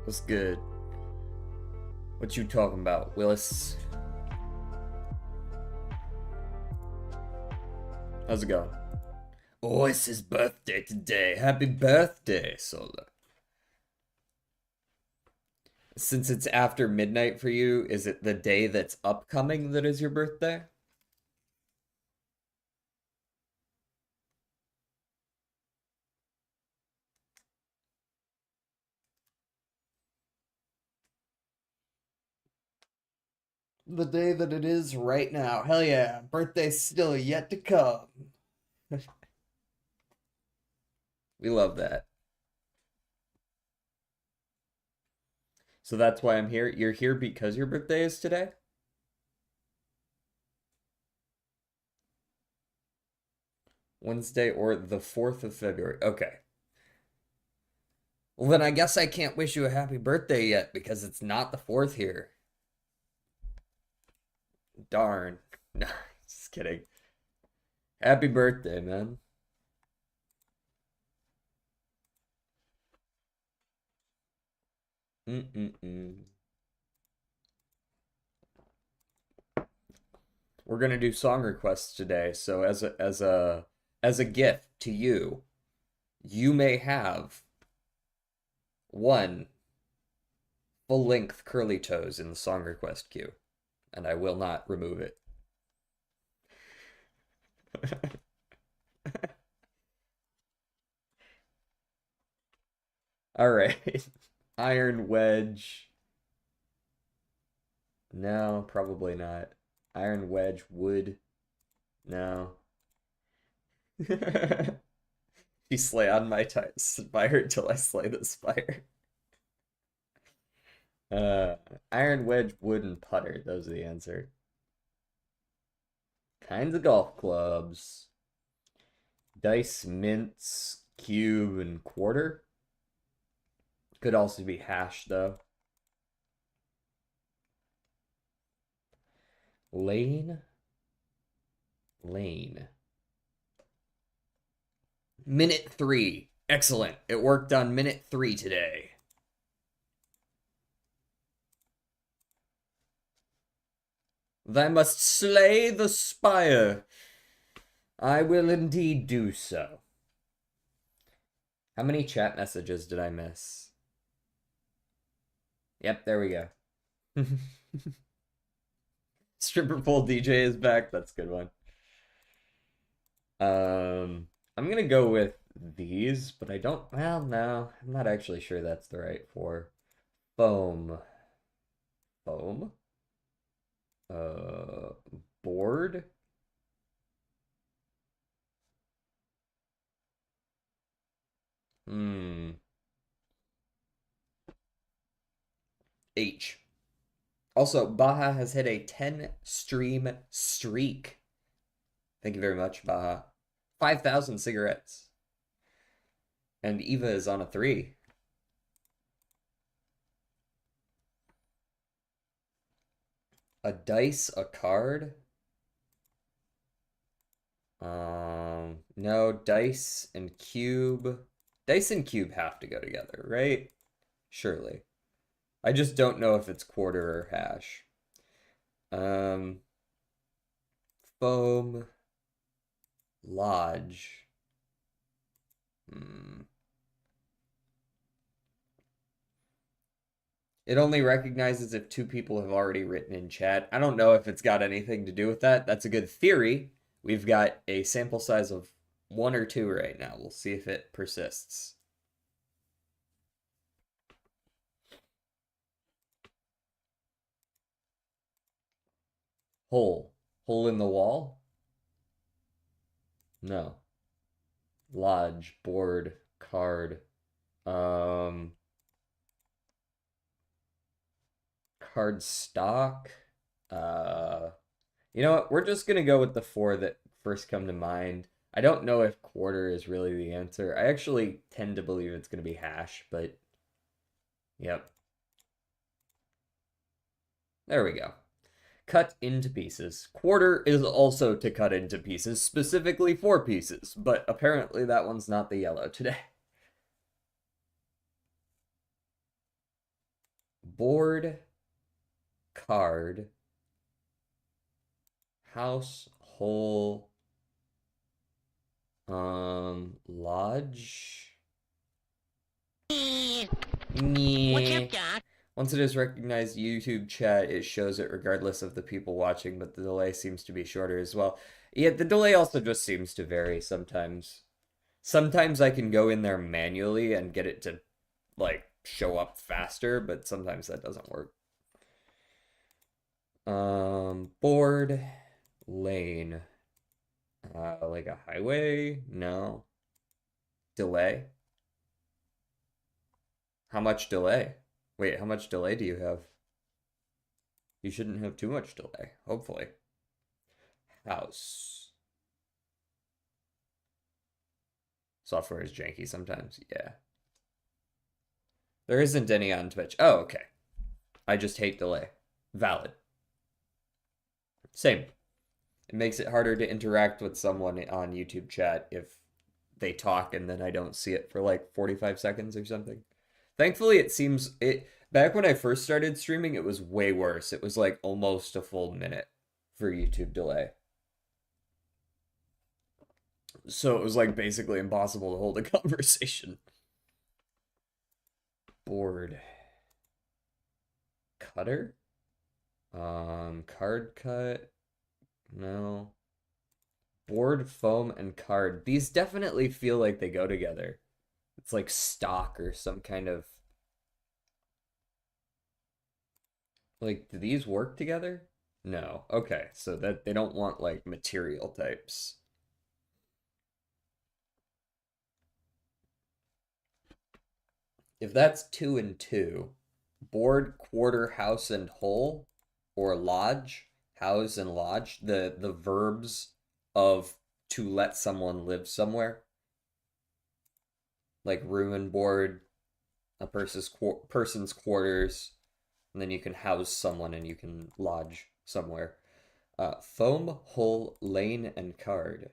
What's good? What you talking about, Willis? How's it going? Oh, it's his birthday today. Happy birthday, Solar. Since it's after midnight for you, is it the day that's upcoming that is your birthday? The day that it is right now. Hell yeah, birthday's still yet to come. We love that. So that's why I'm here. You're here because your birthday is today? Wednesday or the 4th of February. Okay. Well, then I guess I can't wish you a happy birthday yet because it's not the 4th here. Darn. No, just kidding. Happy birthday, man. Mm-mm-mm. We're gonna do song requests today, so as a gift to you, you may have one full-length curly toes in the song request queue, and I will not remove it. All right. Iron Wedge. No, probably not. Iron Wedge wood. No. You slay on my spire till I slay the spire. Uh, Iron Wedge, wood, and putter. Those are the answer. Kinds of golf clubs. Dice, mints, cube, and quarter. Could also be hash, though. Lane. Lane. Minute 3. Excellent. It worked on minute 3 today. Thou must slay the spire. I will indeed do so. How many chat messages did I miss? Yep, there we go. Stripper pole DJ is back. That's a good one. I'm gonna go with these, but I don't. Well, no, I'm not actually sure that's the right for. Foam. Foam. Uh, board. Hmm. H. Also, Baja has hit a 10 stream streak. Thank you very much, Baja. 5,000 cigarettes. And Eva is on a 3. A dice, a card. No, dice and cube. Dice and cube have to go together, right? Surely. I just don't know if it's quarter or hash. Um, foam, lodge. It only recognizes if 2 people have already written in chat. I don't know if it's got anything to do with that. That's a good theory. We've got a sample size of 1 or 2 right now. We'll see if it persists. Hole. Hole in the wall? No. Lodge, board, card. Card stock. You know what? We're just gonna go with the 4 that first come to mind. I don't know if quarter is really the answer. I actually tend to believe it's gonna be hash, but yep. There we go. Cut into pieces. Quarter is also to cut into pieces, specifically 4 pieces, but apparently that one's not the yellow today. Board, card, house, hole, lodge. What's up, Doc? Once it is recognized YouTube chat, it shows it regardless of the people watching, but the delay seems to be shorter as well. Yeah, the delay also just seems to vary sometimes. Sometimes I can go in there manually and get it to, like, show up faster, but sometimes that doesn't work. Board, lane. Like a highway? No. Delay? How much delay? Wait, how much delay do you have? You shouldn't have too much delay, hopefully. House. Software is janky sometimes, yeah. There isn't any on Twitch. Oh, okay. I just hate delay. Valid. Same. It makes it harder to interact with someone on YouTube chat if they talk and then I don't see it for like 45 seconds or something. Thankfully, it seems it back when I first started streaming, it was way worse. It was like almost a full minute for YouTube delay. So it was like basically impossible to hold a conversation. Board. Cutter? Card cut? No. Board, foam, and card. These definitely feel like they go together. It's like stock or some kind of... Like, do these work together? No. Okay, so that they don't want like material types. If that's 2 and 2, board, quarter, house, and hole, or lodge, house, and lodge, the verbs of to let someone live somewhere, like room and board, a person's quarters, and then you can house someone and you can lodge somewhere. Foam, hole, lane, and card.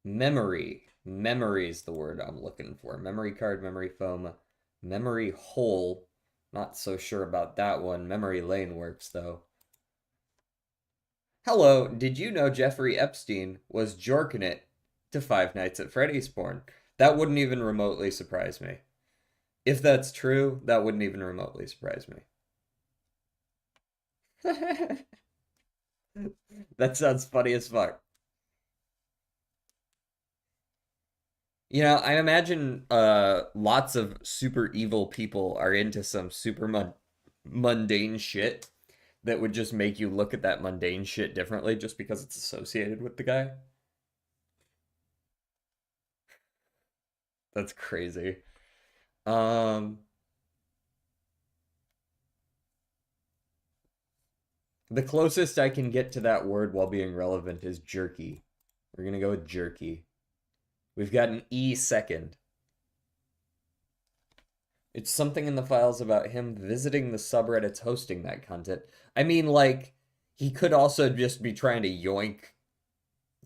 Memory. Memory is the word I'm looking for. Memory card, memory foam, memory hole. Not so sure about that one. Memory lane works, though. Hello, did you know Jeffrey Epstein was jorking it to Five Nights at Freddy's porn? That wouldn't even remotely surprise me. If that's true, that wouldn't even remotely surprise me. That sounds funny as fuck. You know, I imagine lots of super evil people are into some super mundane shit that would just make you look at that mundane shit differently just because it's associated with the guy. That's crazy. Um, the closest I can get to that word while being relevant is jerky. We're gonna go with jerky. We've got an E second. It's something in the files about him visiting the subreddits hosting that content. I mean, like, he could also just be trying to yoink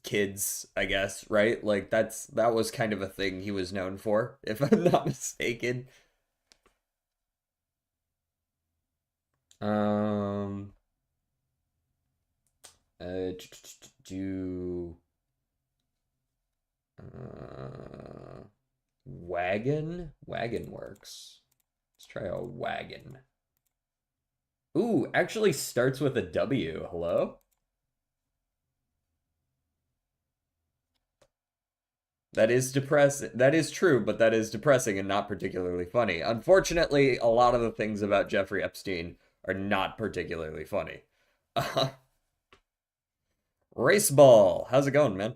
kids, I guess, right? Like that was kind of a thing he was known for, if I'm not mistaken. Um do wagon? Wagon works. Let's try a wagon. Ooh, actually starts with a W. Hello? That is depressing. That is true, but that is depressing and not particularly funny. Unfortunately, a lot of the things about Jeffrey Epstein are not particularly funny. Race ball. How's it going, man?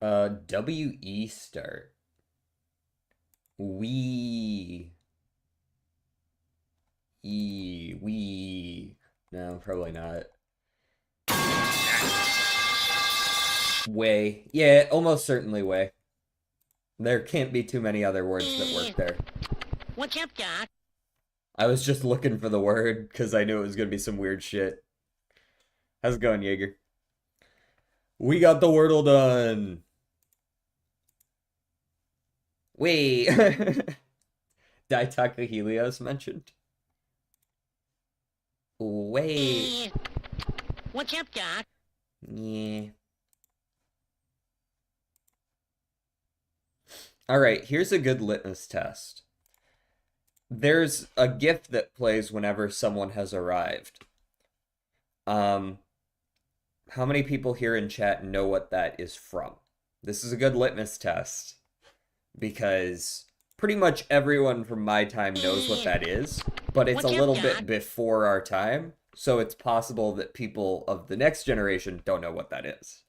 WE start. We. We. No, probably not. Way. Yeah, almost certainly way. There can't be too many other words that work there. What's up, Doc? I was just looking for the word because I knew it was going to be some weird shit. How's it going, Jaeger? We got the Wordle done. Wait. Ditacahelios mentioned. Wait. What's up, Doc? Yeah. Alright, here's a good litmus test. There's a GIF that plays whenever someone has arrived. How many people here in chat know what that is from? This is a good litmus test because pretty much everyone from my time knows what that is, but it's a little bit before our time, so it's possible that people of the next generation don't know what that is.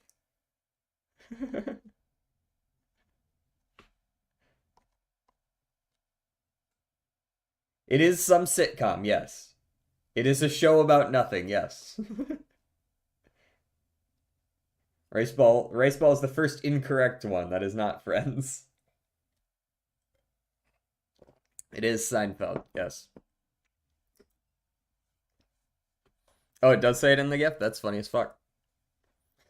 It is some sitcom, yes. It is a show about nothing, yes. Raceball is the first incorrect one. That is not Friends. It is Seinfeld, yes. Oh, it does say it in the GIF? That's funny as fuck.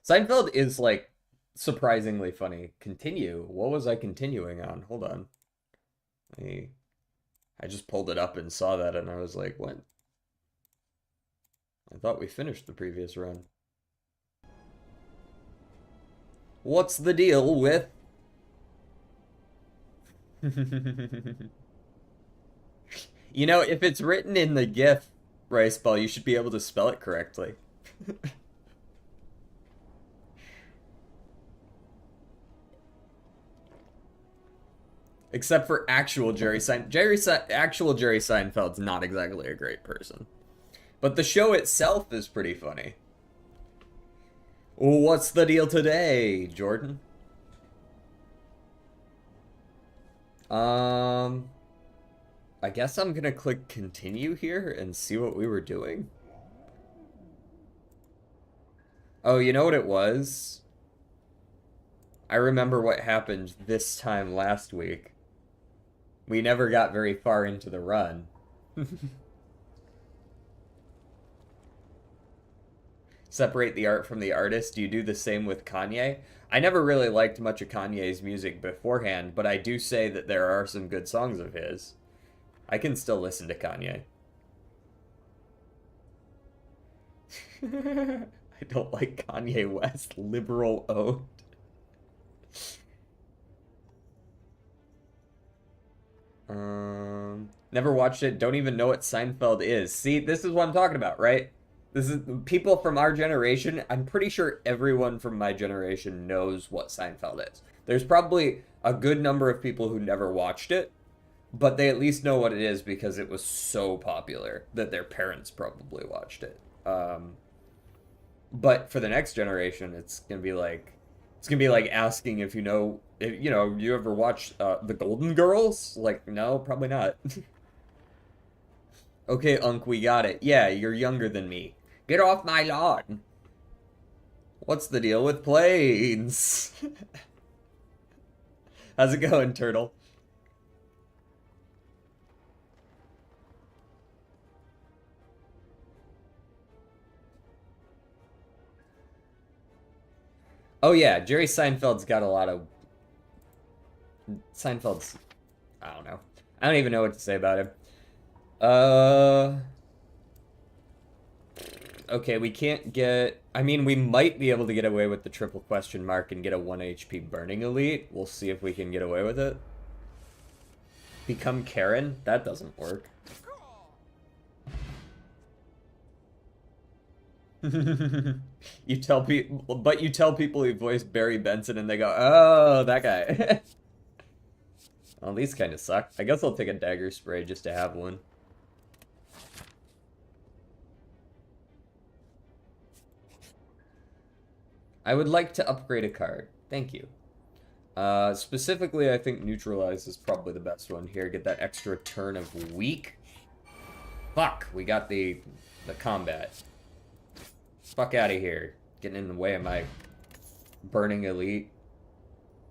Seinfeld is, like, surprisingly funny. Continue. What was I continuing on? Hold on. I just pulled it up and saw that, and I was like, what? I thought we finished the previous run. What's the deal with... You know, if it's written in the GIF, Riceball, you should be able to spell it correctly. Except for actual Jerry Seinfeld. Actual Jerry Seinfeld's not exactly a great person. But the show itself is pretty funny. What's the deal today, Jordan? I guess I'm gonna click continue here and see what we were doing. Oh, you know what it was? I remember what happened this time last week. We never got very far into the run. Separate the art from the artist. Do you do the same with Kanye? I never really liked much of Kanye's music beforehand, but I do say that there are some good songs of his. I can still listen to Kanye. I don't like Kanye West. Liberal owned. Never watched it. Don't even know what Seinfeld is. See, this is what I'm talking about, right? This is people from our generation. I'm pretty sure everyone from my generation knows what Seinfeld is. There's probably a good number of people who never watched it, but they at least know what it is because it was so popular that their parents probably watched it. But for the next generation, it's gonna be like asking if you ever watched The Golden Girls? Like, no, probably not. Okay, Unc, we got it. Yeah, you're younger than me. Get off my lawn. What's the deal with planes? How's it going, Turtle? Oh yeah, Jerry Seinfeld's got a lot of... Seinfeld's... I don't know. I don't even know what to say about him. Okay, we can't get... I mean, we might be able to get away with the triple question mark and get a 1 HP burning elite. We'll see if we can get away with it. Become Karen? That doesn't work. You tell people, but you tell people you voiced Barry Benson and they go, oh, that guy. Well, these kind of suck. I guess I'll take a dagger spray just to have one. I would like to upgrade a card. Thank you. Specifically, I think Neutralize is probably the best one here. Get that extra turn of weak. Fuck, we got the combat. Fuck out of here. Getting in the way of my burning elite.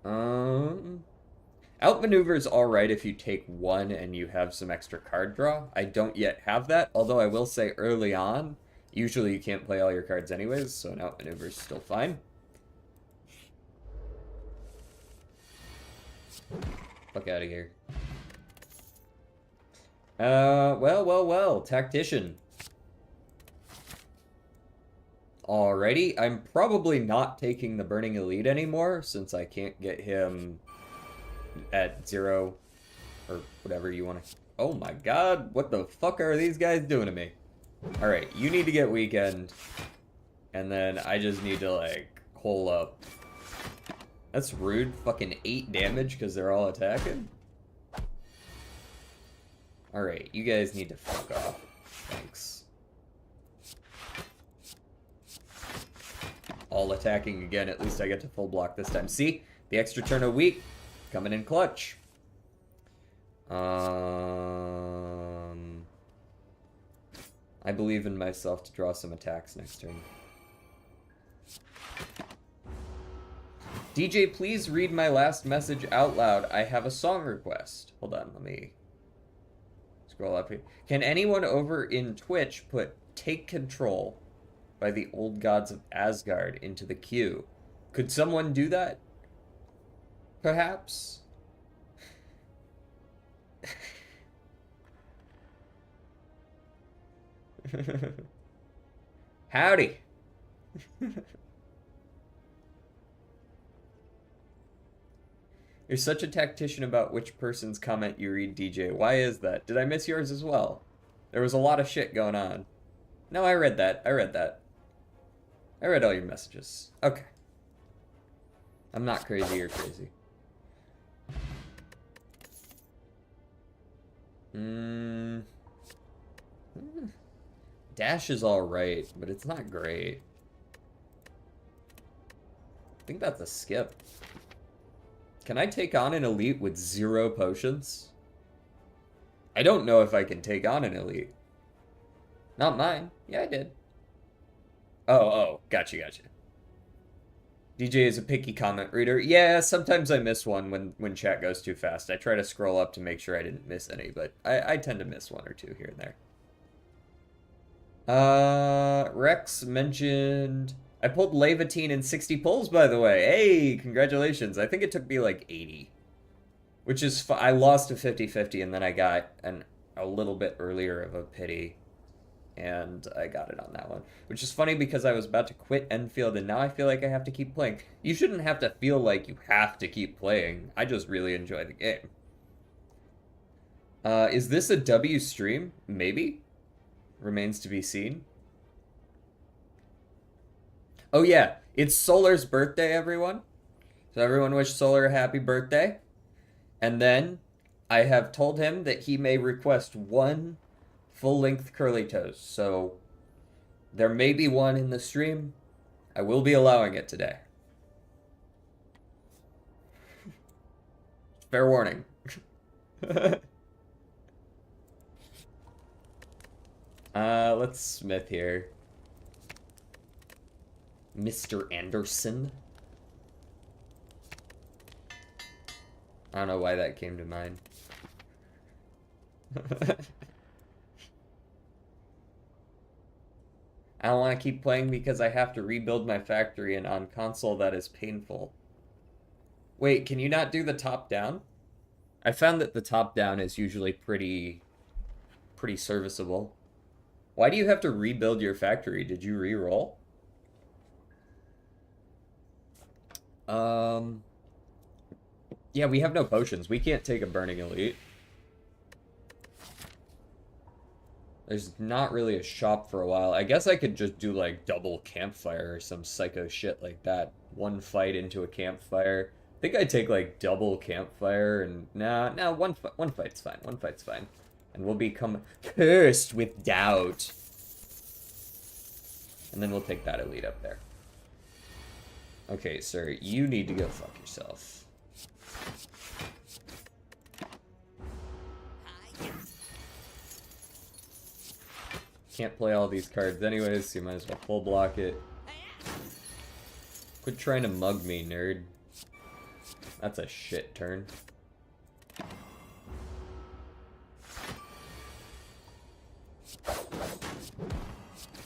Outmaneuver is alright if you take one and you have some extra card draw. I don't yet have that, although I will say early on, usually you can't play all your cards anyways, so an outmaneuver is still fine. Fuck out of here. Well, tactician. Alrighty, I'm probably not taking the Burning Elite anymore, since I can't get him at 0, or whatever you want to... Oh my god, what the fuck are these guys doing to me? Alright, you need to get Weekend, and then I just need to, like, hole up. That's rude, fucking 8 damage because they're all attacking? Alright, you guys need to fuck off. Thanks. All attacking again, at least I get to full block this time. See? The extra turn a week, coming in clutch. I believe in myself to draw some attacks next turn. DJ, please read my last message out loud. I have a song request. Hold on, let me scroll up here. Can anyone over in Twitch put Take Control by the Old Gods of Asgard into the queue? Could someone do that? Perhaps? Howdy. You're such a tactician about which person's comment you read, DJ. Why is that? Did I miss yours as well? There was a lot of shit going on. No, I read that. I read all your messages. Okay. I'm not crazy or crazy. Dash is alright, but it's not great. I think that's a skip. Can I take on an elite with 0 potions? I don't know if I can take on an elite. Not mine. Yeah, I did. Oh, gotcha. DJ is a picky comment reader. Yeah, sometimes I miss one when chat goes too fast. I try to scroll up to make sure I didn't miss any, but I tend to miss 1 or 2 here and there. Rex mentioned... I pulled Levatine in 60 pulls, by the way. Hey, congratulations. I think it took me like 80. Which is... I lost to 50-50, and then I got a little bit earlier of a pity. And I got it on that one. Which is funny because I was about to quit Enfield, and now I feel like I have to keep playing. You shouldn't have to feel like you have to keep playing. I just really enjoy the game. Is this a W stream? Maybe. Remains to be seen. Oh yeah, it's Solar's birthday, everyone. So everyone wish Solar a happy birthday. And then I have told him that he may request 1 full-length curly toes. So there may be 1 in the stream. I will be allowing it today. Fair warning. Let's Smith here. Mr. Anderson. I don't know why that came to mind. I don't want to keep playing because I have to rebuild my factory, and on console that is painful. Wait, can you not do the top down? I found that the top down is usually pretty serviceable. Why do you have to rebuild your factory? Did you re-roll? Yeah, we have no potions. We can't take a Burning Elite. There's not really a shop for a while. I guess I could just do, like, double campfire or some psycho shit like that. 1 fight into a campfire. I think I'd take, like, double campfire and... Nah, one fight's fine. 1 fight's fine. And we'll become cursed with doubt. And then we'll take that elite up there. Okay, sir, you need to go fuck yourself. Can't play all these cards anyways, so you might as well full block it. Quit trying to mug me, nerd. That's a shit turn.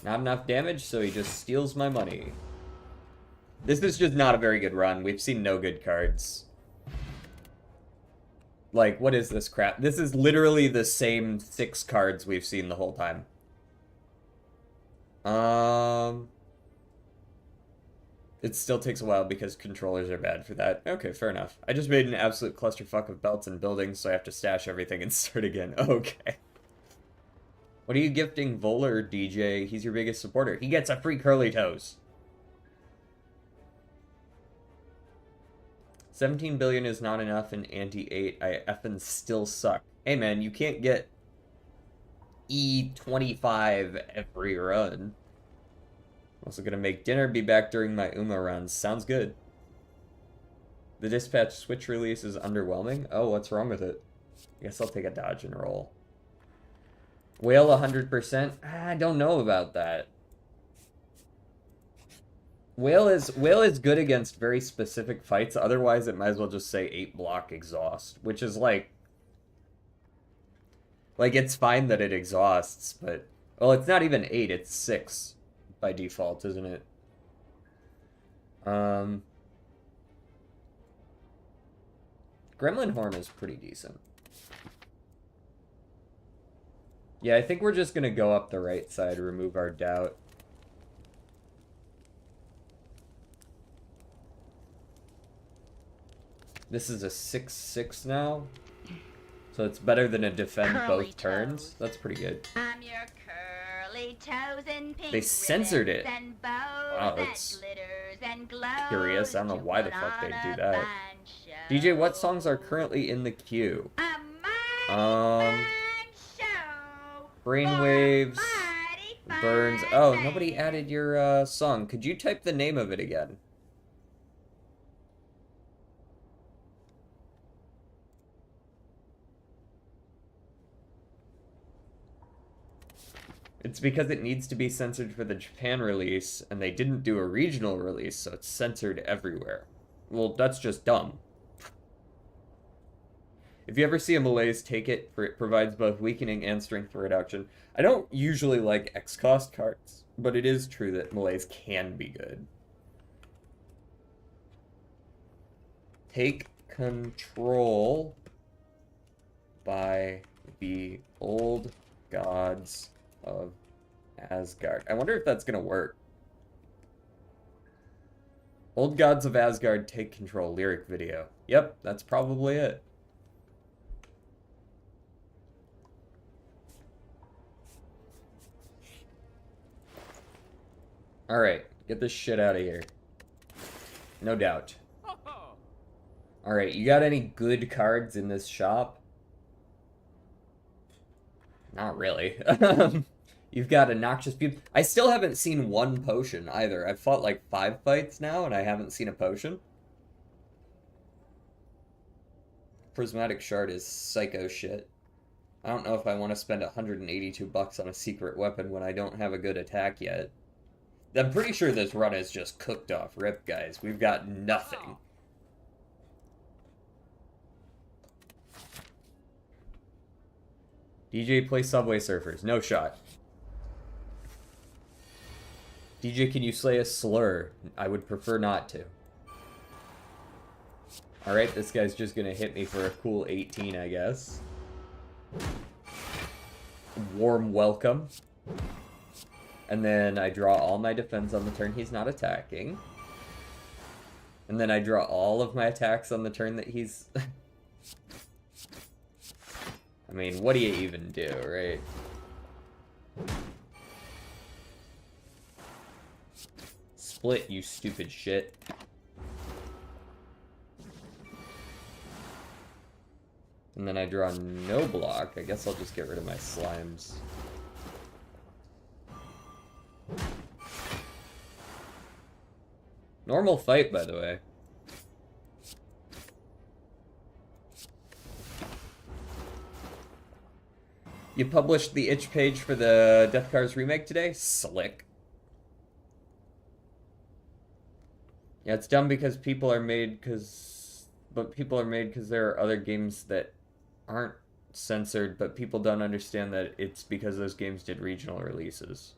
Not enough damage, so he just steals my money. This is just not a very good run. We've seen no good cards. Like, what is this crap? This is literally the same 6 cards we've seen the whole time. It still takes a while because controllers are bad for that. Okay, fair enough. I just made an absolute clusterfuck of belts and buildings, so I have to stash everything and start again. Okay. What are you gifting Voller, DJ? He's your biggest supporter. He gets a free curly toes. 17 billion is not enough in anti-8. I effing still suck. Hey man, you can't get E25 every run. Also gonna make dinner, be back during my UMA runs. Sounds good. The dispatch Switch release is underwhelming. Oh, what's wrong with it? I guess I'll take a dodge and roll. Whale 100%? I don't know about that. Whale is good against very specific fights. Otherwise, it might as well just say 8 block exhaust, which is like it's fine that it exhausts, but well, it's not even 8, it's 6 by default, isn't it? Gremlin Horn is pretty decent. Yeah, I think we're just gonna go up the right side, remove our doubt. This is a 6/6 now. So it's better than a defend Curly both turns. That's pretty good. I'm your curly toes and pink They censored it. and bows Wow, that that's glitters and glows curious. I don't know to why the put fuck they'd on do a that. fine DJ, show. what songs are currently in the queue? A mighty Um, fine show Brainwaves, for a mighty fine Burns. Oh, man. nobody added your song. Could you type the name of it again? It's because it needs to be censored for the Japan release, and they didn't do a regional release, so it's censored everywhere. Well, that's just dumb. If you ever see a Malaise, take it, for it provides both weakening and strength reduction. I don't usually like X-Cost cards, but it is true that Malaise can be good. Take control by the old gods of Asgard. I wonder if that's gonna work. Old Gods of Asgard take control lyric video. Yep, that's probably it. Alright, get this shit out of here. No doubt. Alright, you got any good cards in this shop? Not really. You've got a Noxious Beauty. I still haven't seen one potion either. I've fought like 5 fights now and I haven't seen a potion. Prismatic Shard is psycho shit. I don't know if I want to spend 182 bucks on a secret weapon when I don't have a good attack yet. I'm pretty sure this run is just cooked off rip, guys. We've got nothing. DJ, play Subway Surfers. No shot. DJ, can you slay a slur? I would prefer not to. Alright, this guy's just gonna hit me for a cool 18, I guess. Warm welcome. And then I draw all my defense on the turn he's not attacking. And then I draw all of my attacks on the turn that he's... I mean, what do you even do, right? Split, you stupid shit. And then I draw no block. I guess I'll just get rid of my slimes. Normal fight, by the way. You published the itch page for the Death Cars remake today? Slick. Yeah, it's dumb because people are made because... But people are made because there are other games that aren't censored, but people don't understand that it's because those games did regional releases.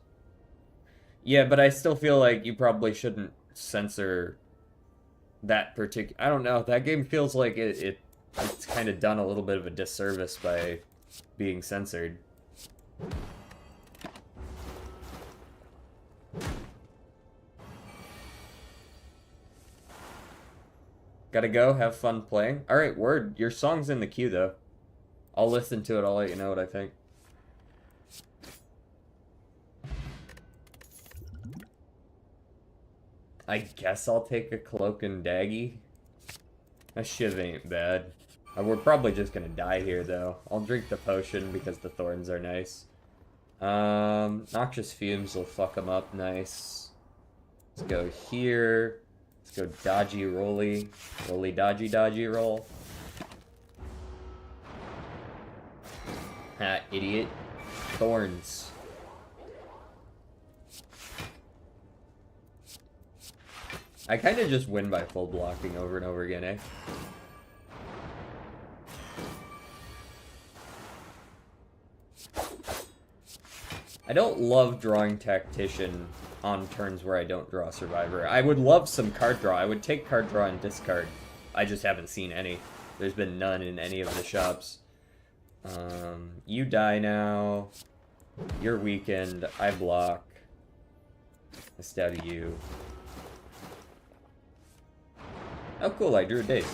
Yeah, but I still feel like you probably shouldn't censor that particular... I don't know, that game feels like It's kind of done a little bit of a disservice by being censored. Gotta go, have fun playing. Alright, word. Your song's in the queue, though. I'll listen to it, I'll let you know what I think. I guess I'll take a Cloak and Daggy. That shit ain't bad. We're probably just gonna die here, though. I'll drink the potion because the thorns are nice. Noxious Fumes will fuck them up nice. Let's go here. Let's go dodgy rolly. Rolly dodgy dodgy roll. Ha, idiot. Thorns. I kind of just win by full blocking over and over again, eh? I don't love drawing Tactician on turns where I don't draw Survivor. I would love some card draw. I would take card draw and discard. I just haven't seen any. There's been none in any of the shops. You die now. You're weakened. I block. I stab you. Oh, cool. I drew a dazed.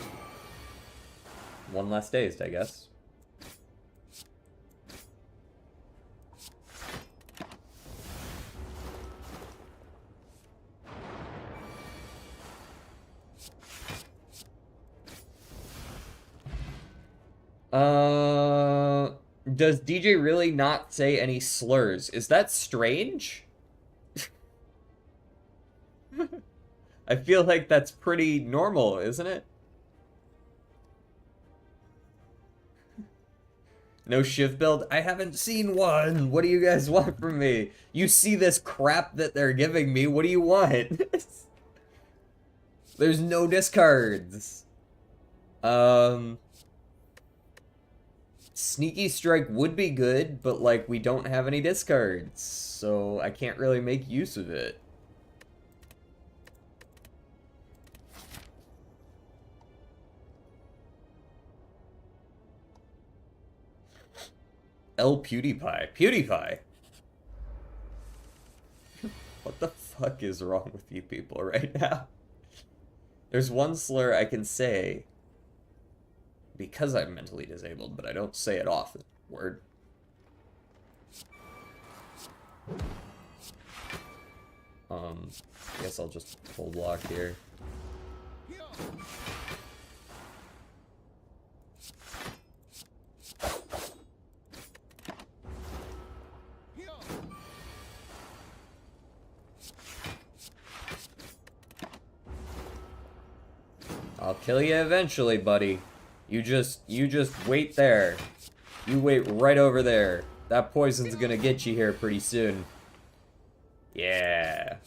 One less dazed, I guess. Does DJ really not say any slurs? Is that strange? I feel like that's pretty normal, isn't it? No Shiv build? I haven't seen one. What do you guys want from me? You see this crap that they're giving me. What do you want? There's no discards. Sneaky Strike would be good, but, like, we don't have any discards, so I can't really make use of it. PewDiePie. PewDiePie! What the fuck is wrong with you people right now? There's one slur I can say because I'm mentally disabled, but I don't say it often. Word. I guess I'll just full block here. I'll kill you eventually, buddy. You just wait there. You wait right over there. That poison's gonna get you here pretty soon. Yeah.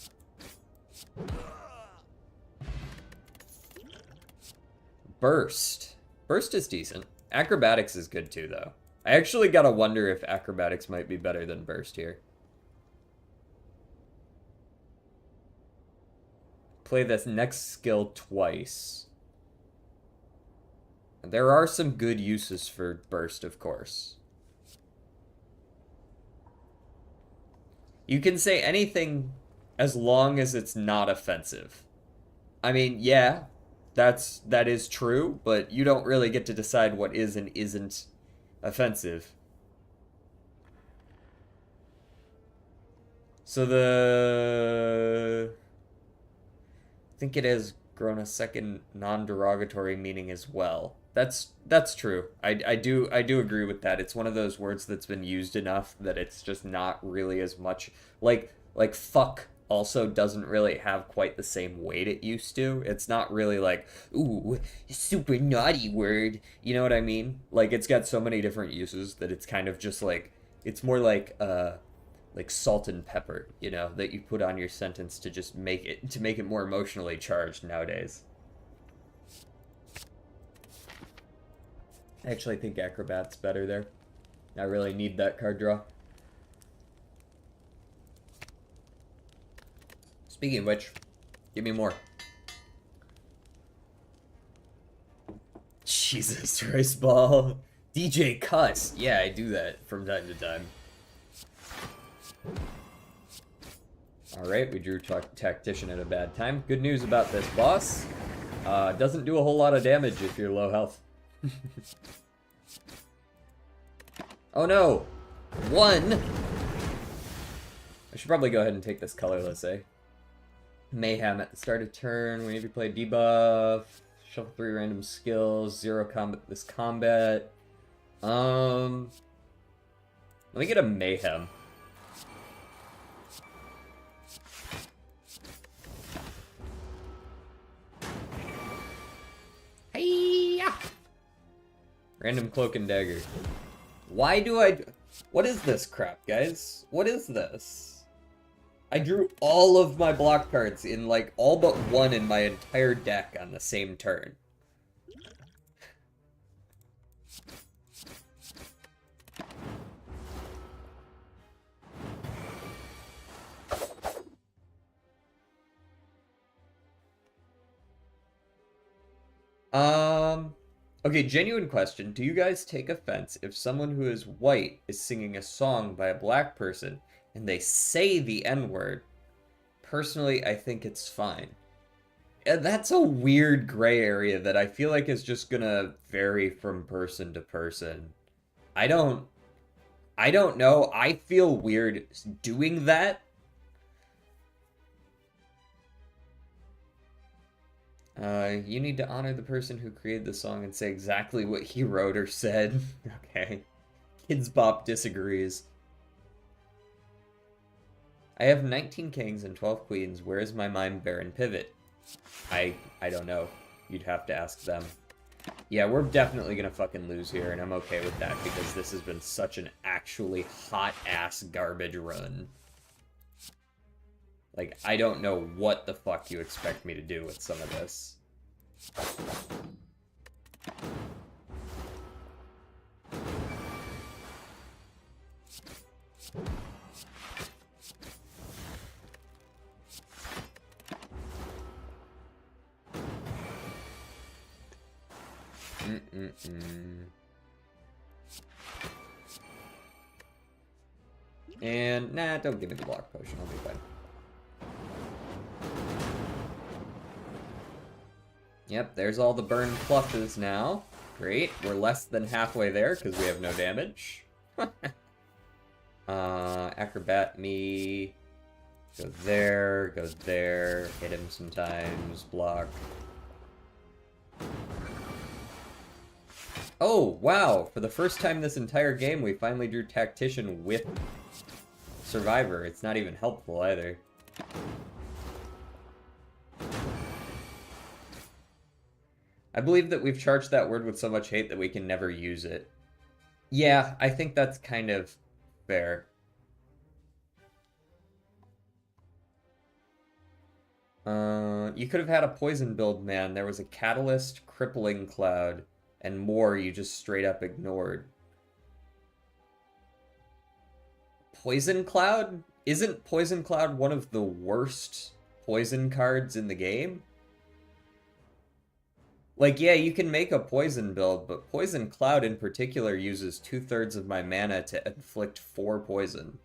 Burst. Burst is decent. Acrobatics is good too, though. I actually gotta wonder if acrobatics might be better than burst here. Play this next skill twice. There are some good uses for burst, of course. You can say anything as long as it's not offensive. I mean, yeah, that is true, but you don't really get to decide what is and isn't offensive. So I think it has grown a second non-derogatory meaning as well. That's true. I do agree with that. It's one of those words that's been used enough that it's just not really as much like fuck also doesn't really have quite the same weight it used to. It's not really like, ooh, super naughty word. You know what I mean? Like it's got so many different uses that it's kind of just like it's more like salt and pepper, you know, that you put on your sentence to just make it more emotionally charged nowadays. I actually think Acrobat's better there. I really need that card draw. Speaking of which, give me more. Jesus, Rice Ball. DJ Cuss. Yeah, I do that from time to time. Alright, we drew Tactician at a bad time. Good news about this boss. Doesn't do a whole lot of damage if you're low health. Oh no! 1! I should probably go ahead and take this colorless, eh? Mayhem at the start of turn. Whenever you play debuff. Shuffle 3 random skills. 0 combat this combat. Let me get a Mayhem. Hey-ya! Random cloak and dagger. Why do I... What is this crap, guys? What is this? I drew all of my block cards in, like, all but one in my entire deck on the same turn. Okay, genuine question. Do you guys take offense if someone who is white is singing a song by a black person and they say the N-word? Personally, I think it's fine. And that's a weird gray area that I feel like is just gonna vary from person to person. I don't know. I feel weird doing that. You need to honor the person who created the song and say exactly what he wrote or said. Okay. Kids Bop disagrees. I have 19 kings and 12 queens. Where is my Mime Baron pivot? I don't know. You'd have to ask them. Yeah, we're definitely gonna fucking lose here, and I'm okay with that because this has been such an actually hot-ass garbage run. Like, I don't know what the fuck you expect me to do with some of this. And, nah, don't give me the block potion, I'll be fine. Yep, there's all the burn fluffes now. Great, we're less than halfway there because we have no damage. Acrobat me. Go there, hit him sometimes, block. Oh, wow, for the first time this entire game we finally drew Tactician with Survivor. It's not even helpful either. I believe that we've charged that word with so much hate that we can never use it. Yeah, I think that's kind of fair. You could have had a poison build, man. There was a catalyst, crippling cloud, and more you just straight up ignored. Poison cloud? Isn't poison cloud one of the worst poison cards in the game? Like, yeah, you can make a poison build, but Poison Cloud in particular uses 2/3 of my mana to inflict 4 poison.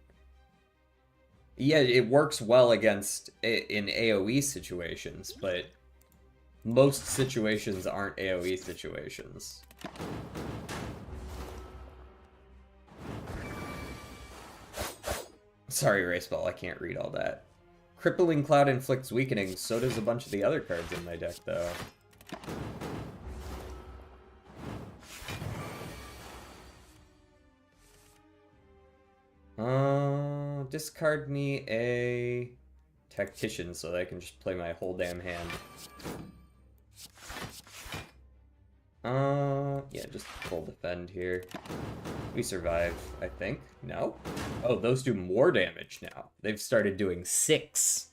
Yeah, it works well against in AoE situations, but most situations aren't AoE situations. Sorry, Raceball, I can't read all that. Crippling Cloud inflicts weakening, so does a bunch of the other cards in my deck, though. Discard me a Tactician so that I can just play my whole damn hand. Yeah, just full defend here. We survive, I think. No? Oh, those do more damage now. They've started doing 6.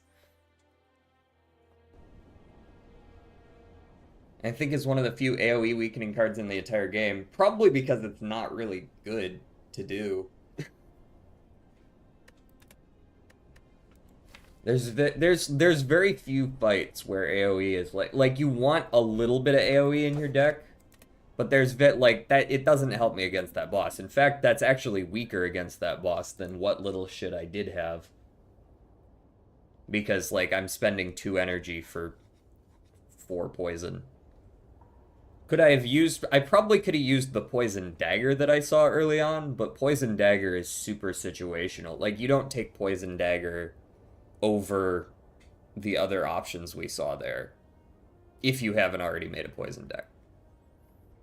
I think it's one of the few AoE weakening cards in the entire game. Probably because it's not really good to do. There's very few fights where AoE is like you want a little bit of AoE in your deck, But there's like that it doesn't help me against that boss. In fact, that's actually weaker against that boss than what little shit I did have. Because like I'm spending 2 energy for 4 poison. Could I have used... I probably could have used the poison dagger that I saw early on, but poison dagger is super situational. Like, you don't take poison dagger over the other options we saw there if you haven't already made a poison deck.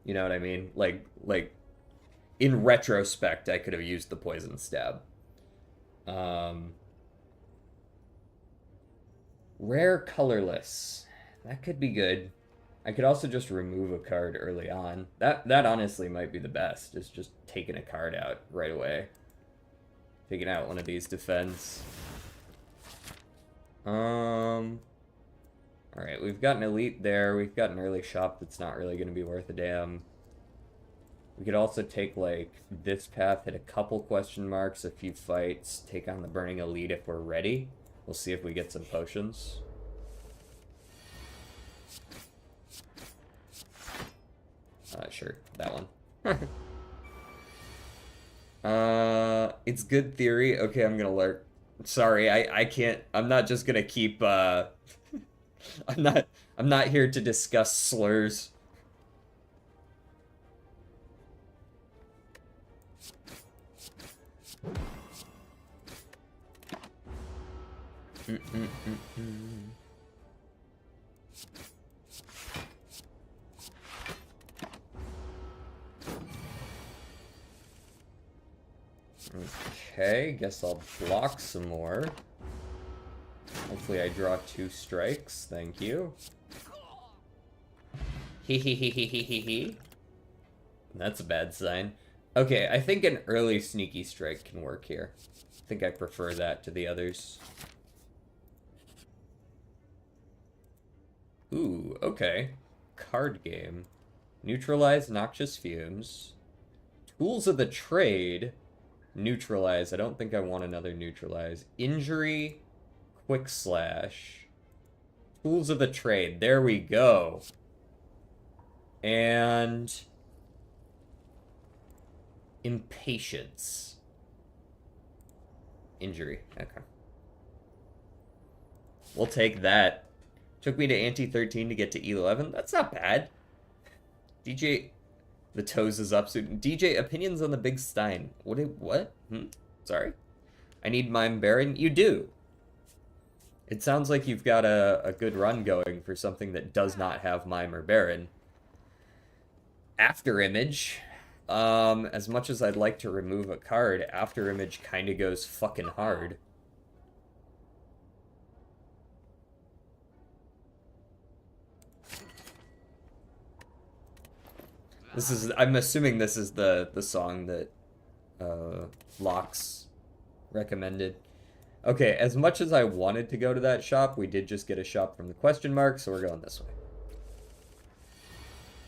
You know what I mean? Like in retrospect, I could have used the poison stab. Rare colorless. That could be good. I could also just remove a card early on. That honestly might be the best, is just taking a card out right away. Taking out one of these defense. Alright, we've got an elite there. We've got an early shop that's not really going to be worth a damn. We could also take, like, this path, hit a couple question marks, a few fights, take on the Burning Elite if we're ready. We'll see if we get some potions. Sure, that one. It's good theory. Okay, I'm gonna lurk. Sorry, I can't. I'm not just gonna keep. I'm not here to discuss slurs. Okay, guess I'll block some more. Hopefully I draw 2 strikes. Thank you. He. That's a bad sign. Okay, I think an early sneaky strike can work here. I think I prefer that to the others. Ooh, okay. Card game. Neutralize noxious fumes. Tools of the trade. Neutralize. I don't think I want another neutralize. Injury. Quick slash. Tools of the trade. There we go. And impatience. Injury. Okay. We'll take that. Took me to Ante 13 to get to E11. That's not bad. DJ... The toes is up soon. DJ, opinions on the Big Stein. What? Sorry? I need Mime Baron? You do. It sounds like you've got a good run going for something that does not have Mime or Baron. After Image. As much as I'd like to remove a card, After Image kind of goes fucking hard. This is, I'm assuming this is the song that Lox recommended. Okay, as much as I wanted to go to that shop, we did just get a shop from the question mark, so we're going this way.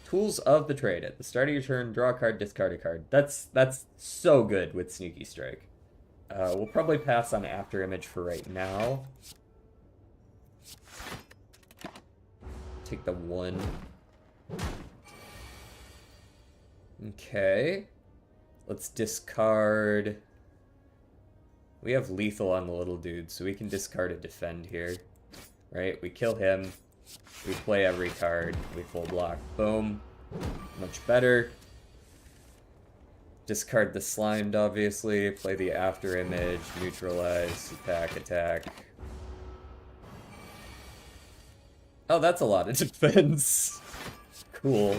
Tools of the trade. At the start of your turn, draw a card, discard a card. That's so good with Sneaky Strike. We'll probably pass on After Image for right now. Take the 1. Okay. Let's discard... We have lethal on the little dude, so we can discard a defend here. Right? We kill him. We play every card. We full block. Boom. Much better. Discard the slimed, obviously. Play the After Image. Neutralize. Attack. Oh, that's a lot of defense. Cool.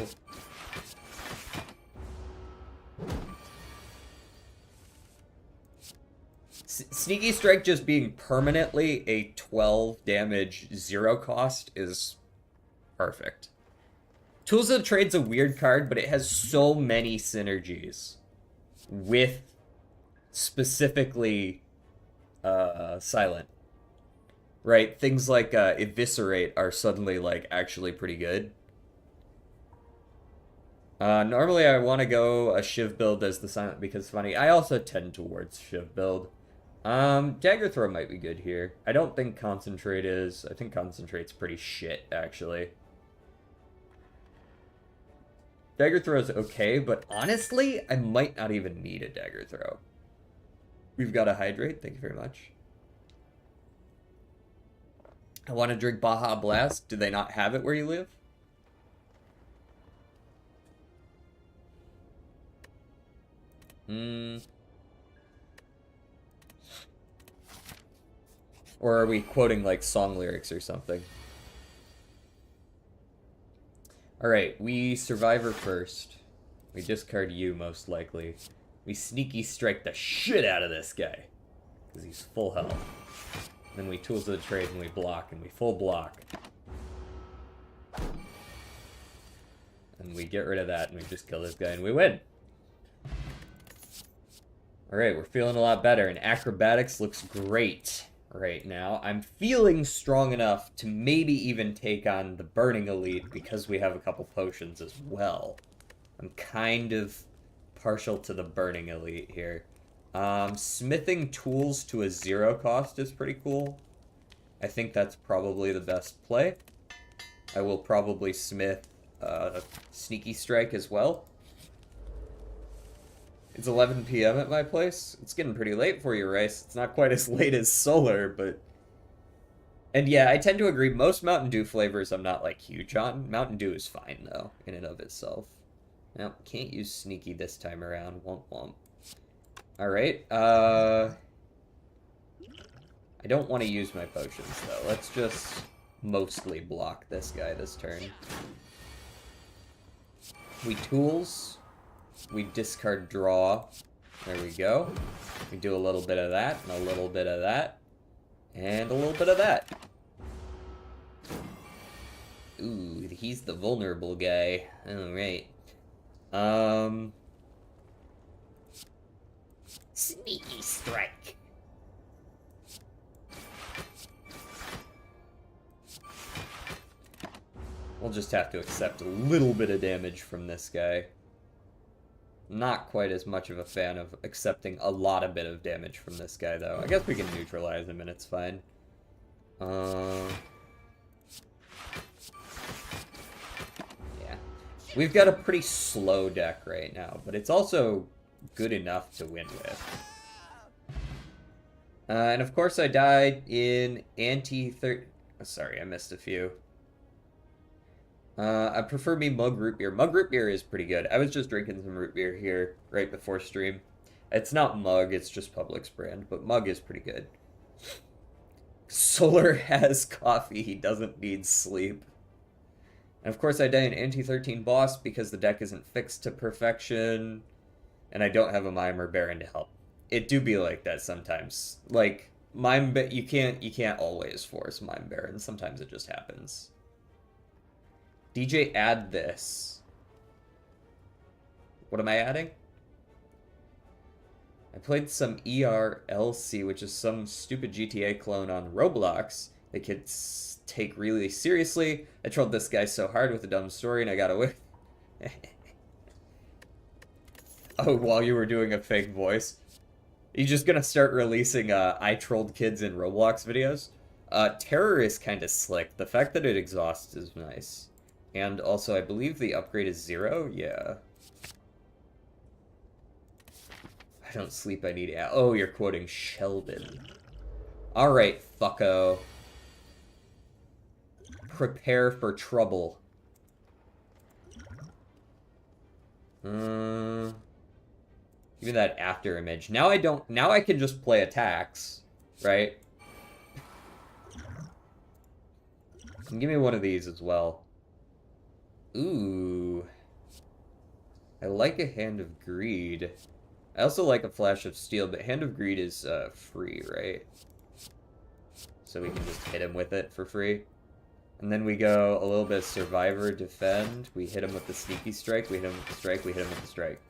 Sneaky Strike just being permanently a 12 damage 0 cost is perfect. Tools of the Trade's a weird card, but it has so many synergies with specifically Silent. Right? Things like Eviscerate are suddenly like actually pretty good. Normally I want to go a Shiv build as the Silent because funny. I also tend towards Shiv build. Dagger Throw might be good here. I don't think Concentrate is. I think Concentrate's pretty shit, actually. Dagger throw is okay, but honestly, I might not even need a dagger throw. We've got a hydrate. Thank you very much. I want to drink Baja Blast. Do they not have it where you live? Or are we quoting like song lyrics or something? Alright, we Survivor first. We discard you, most likely. We sneaky strike the shit out of this guy. Because he's full health. Then we Tools of the Trade and we block, and we full block. And we get rid of that, and we just kill this guy, and we win. Alright, we're feeling a lot better, and Acrobatics looks great right now. I'm feeling strong enough to maybe even take on the Burning Elite because we have a couple potions as well. I'm kind of partial to the Burning Elite here. Smithing tools to a 0 cost is pretty cool. I think that's probably the best play. I will probably smith Sneaky Strike as well. It's 11 p.m. at my place. It's getting pretty late for you, Rice. It's not quite as late as Solar, but... And yeah, I tend to agree. Most Mountain Dew flavors I'm not, like, huge on. Mountain Dew is fine, though, in and of itself. Now, can't use Sneaky this time around. Womp womp. Alright, I don't want to use my potions, though. Let's just mostly block this guy this turn. We Tools. We discard Draw. There we go. We do a little bit of that, and a little bit of that, and a little bit of that. Ooh, he's the vulnerable guy. Alright. Sneaky Strike. We'll just have to accept a little bit of damage from this guy. Not quite as much of a fan of accepting a lot of bit of damage from this guy, though. I guess we can neutralize him and it's fine. Yeah. We've got a pretty slow deck right now, but it's also good enough to win with. And of course I died in Sorry, I missed a few. I prefer Mug Root Beer. Mug Root Beer is pretty good. I was just drinking some root beer here right before stream. It's not Mug, it's just Publix brand, but Mug is pretty good. Solar has coffee, he doesn't need sleep. And of course I die in Anti-13 Boss because the deck isn't fixed to perfection, and I don't have a Mime or Baron to help. It do be like that sometimes. Like, you can't always force Mime Baron, sometimes it just happens. DJ, add this. What am I adding? I played some ERLC, which is some stupid GTA clone on Roblox that kids take really seriously. I trolled this guy so hard with a dumb story and I got away. Oh, while you were doing a fake voice. You just gonna start releasing I trolled kids in Roblox videos? Terror is kind of slick. The fact that it exhausts is nice. And also, I believe the upgrade is 0? Yeah. I don't sleep, I need... Oh, you're quoting Sheldon. Alright, fucko. Prepare for trouble. Give me that after image. Now I can just play attacks, right? And give me one of these as well. Ooh. I like a Hand of Greed. I also like a Flash of Steel, but Hand of Greed is free, right? So we can just hit him with it for free. And then we go a little bit of Survivor, Defend. We hit him with the Sneaky Strike. We hit him with the Strike. We hit him with the Strike.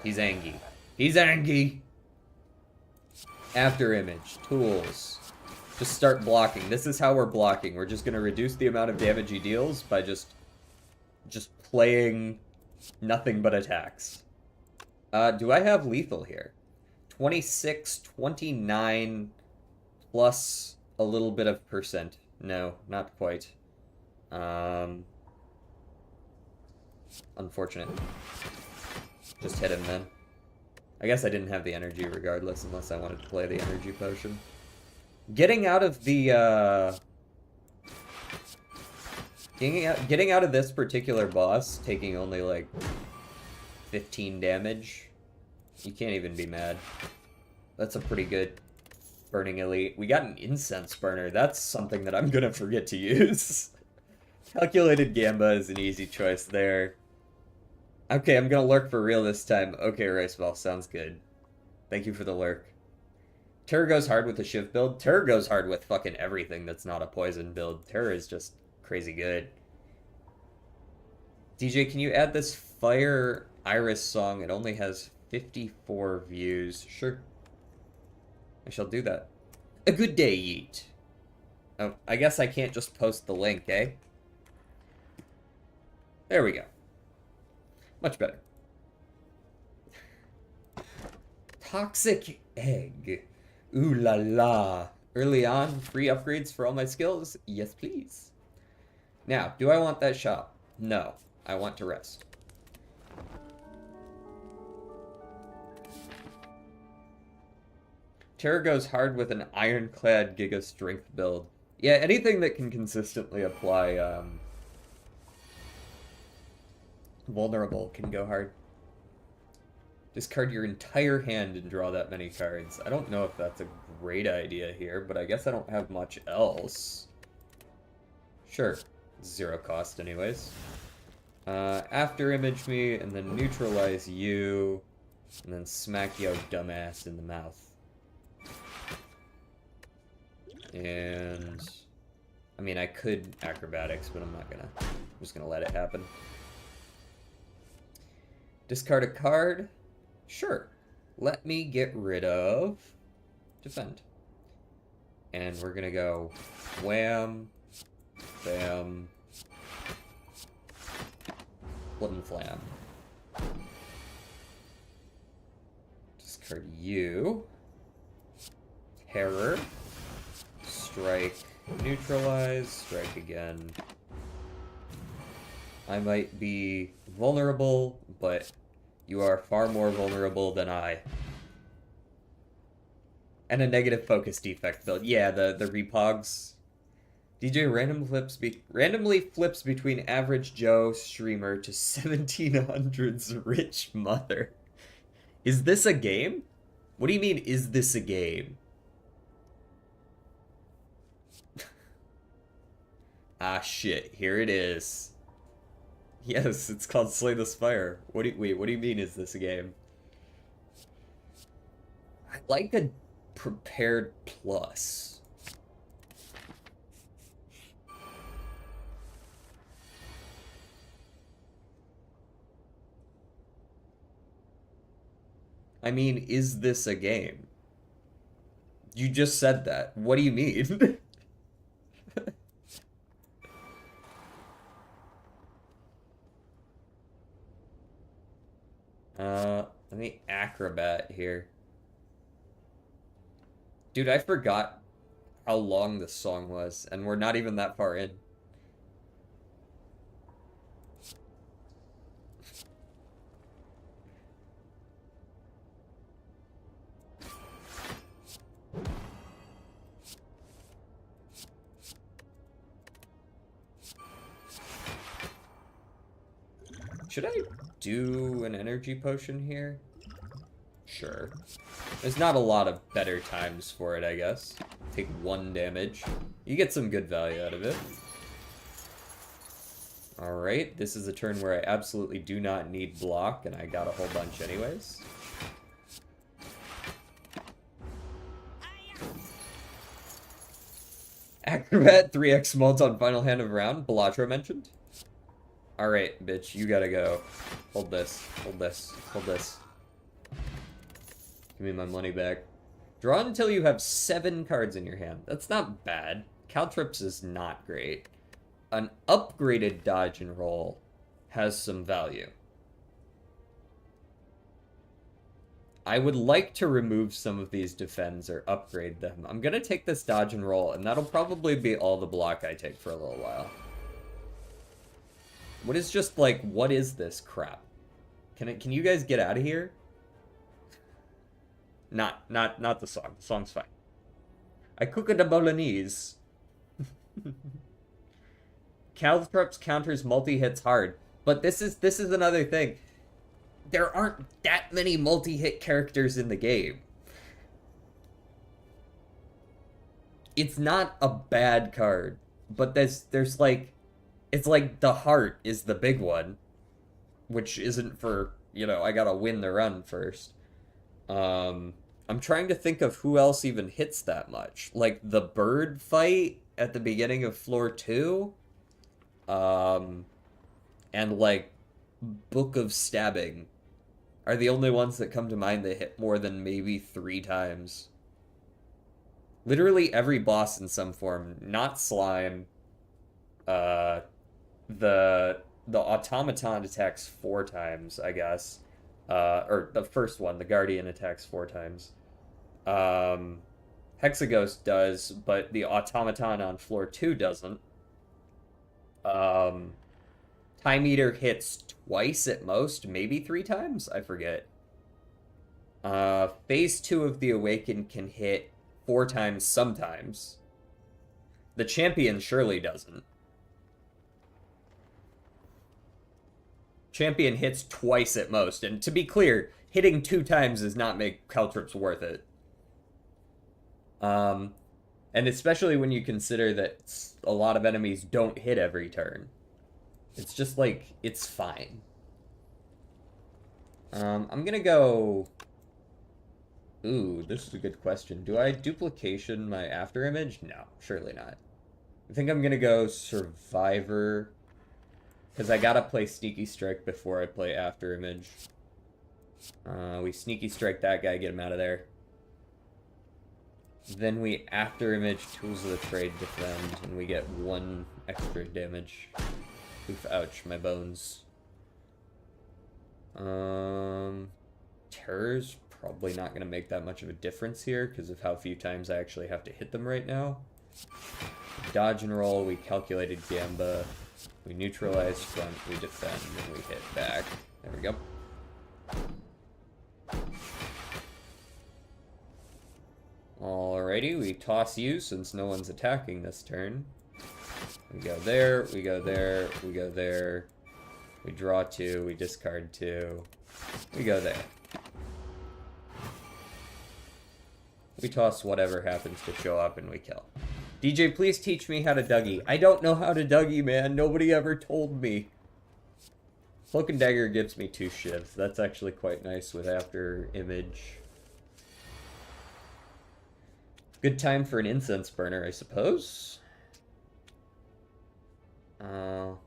He's angry. He's angry! After image. Tools. Just start blocking. This is how we're blocking. We're just going to reduce the amount of damage he deals by just playing nothing but attacks. Do I have lethal here? 26, 29, plus a little bit of percent. No, not quite. Unfortunate. Just hit him then. I guess I didn't have the energy regardless, unless I wanted to play the energy potion. Getting out of the, Getting out of this particular boss, taking only, like, 15 damage, you can't even be mad. That's a pretty good burning elite. We got an incense burner. That's something that I'm gonna forget to use. Calculated Gamba is an easy choice there. Okay, I'm gonna lurk for real this time. Okay, Rice Ball, sounds good. Thank you for the lurk. Terror goes hard with the Shiv build. Terror goes hard with fucking everything that's not a poison build. Terror is just crazy good. DJ, can you add this Fire Iris song? It only has 54 views. Sure. I shall do that. A good day, Yeet. Oh, I guess I can't just post the link, eh? There we go. Much better. Toxic Egg. Ooh la la. Early on, free upgrades for all my skills? Yes, please. Now, do I want that shop? No. I want to rest. Terror goes hard with an ironclad Giga Strength build. Yeah, anything that can consistently apply, vulnerable can go hard. Discard your entire hand and draw that many cards. I don't know if that's a great idea here, but I guess I don't have much else. Sure. 0 cost anyways. After image me, and then neutralize you, and then smack yo dumbass in the mouth. And... I mean, I could acrobatics, but I'm not gonna. I'm just gonna let it happen. Discard a card. Sure. Let me get rid of defend. And we're gonna go wham, bam, blood and flam. Discard you. Terror. Strike. Neutralize. Strike again. I might be vulnerable, but you are far more vulnerable than I. And a negative focus defect build. Yeah, the repogs. DJ randomly flips between average Joe streamer to 1700's rich mother. Is this a game? What do you mean, is this a game? Ah, shit. Here it is. Yes, it's called Slay the Spire. Wait, what do you mean, is this a game? I like a prepared plus. I mean, is this a game? You just said that. What do you mean? Let me acrobat here. Dude, I forgot how long this song was, and we're not even that far in. Should I do an energy potion here? Sure. There's not a lot of better times for it, I guess. Take 1 damage. You get some good value out of it. Alright, this is a turn where I absolutely do not need block, and I got a whole bunch anyways. Acrobat 3x mult on final hand of round. Belatra mentioned. Alright, bitch, you gotta go. Hold this, hold this, hold this. Give me my money back. Draw until you have 7 cards in your hand. That's not bad. Caltrips is not great. An upgraded dodge and roll has some value. I would like to remove some of these defends or upgrade them. I'm gonna take this dodge and roll, and that'll probably be all the block I take for a little while. What is just like, what is this crap? Can you guys get out of here? Not the song. The song's fine. I cook a bolognese. Caltrops counters multi-hits hard. But this is another thing. There aren't that many multi-hit characters in the game. It's not a bad card, but there's like, it's like the heart is the big one, which isn't for, you know, I gotta win the run first. I'm trying to think of who else even hits that much. Like the bird fight at the beginning of floor 2. And like Book of Stabbing are the only ones that come to mind that hit more than maybe 3 times. Literally every boss in some form, not slime. The automaton attacks 4 times, I guess. Or the first one, the guardian attacks 4 times. Hexaghost does, but the automaton on floor 2 doesn't. Time Eater hits twice at most, maybe 3 times, I forget. Phase 2 of the Awakened can hit 4 times sometimes. The Champion surely doesn't. Champion hits twice at most, and to be clear, hitting 2 times does not make Caltrops worth it. And especially when you consider that a lot of enemies don't hit every turn. It's just like, it's fine. I'm gonna go... Ooh, this is a good question. Do I duplication my after image? No, surely not. I think I'm gonna go Survivor, because I gotta play Sneaky Strike before I play after image. We Sneaky Strike that guy, get him out of there. Then we after image Tools of the Trade defend, and we get 1 extra damage. Oof, ouch, my bones. Terror's probably not going to make that much of a difference here because of how few times I actually have to hit them right now. Dodge and roll, we calculated Gamba, we neutralize front, we defend, and we hit back. There we go. Alrighty, we toss you since no one's attacking this turn. We go there, we go there, we go there. We draw 2, we discard 2. We go there. We toss whatever happens to show up and we kill. DJ, please teach me how to Dougie. I don't know how to Dougie, man. Nobody ever told me. Cloak and Dagger gives me 2 shivs. That's actually quite nice with after image. Good time for an incense burner, I suppose. Go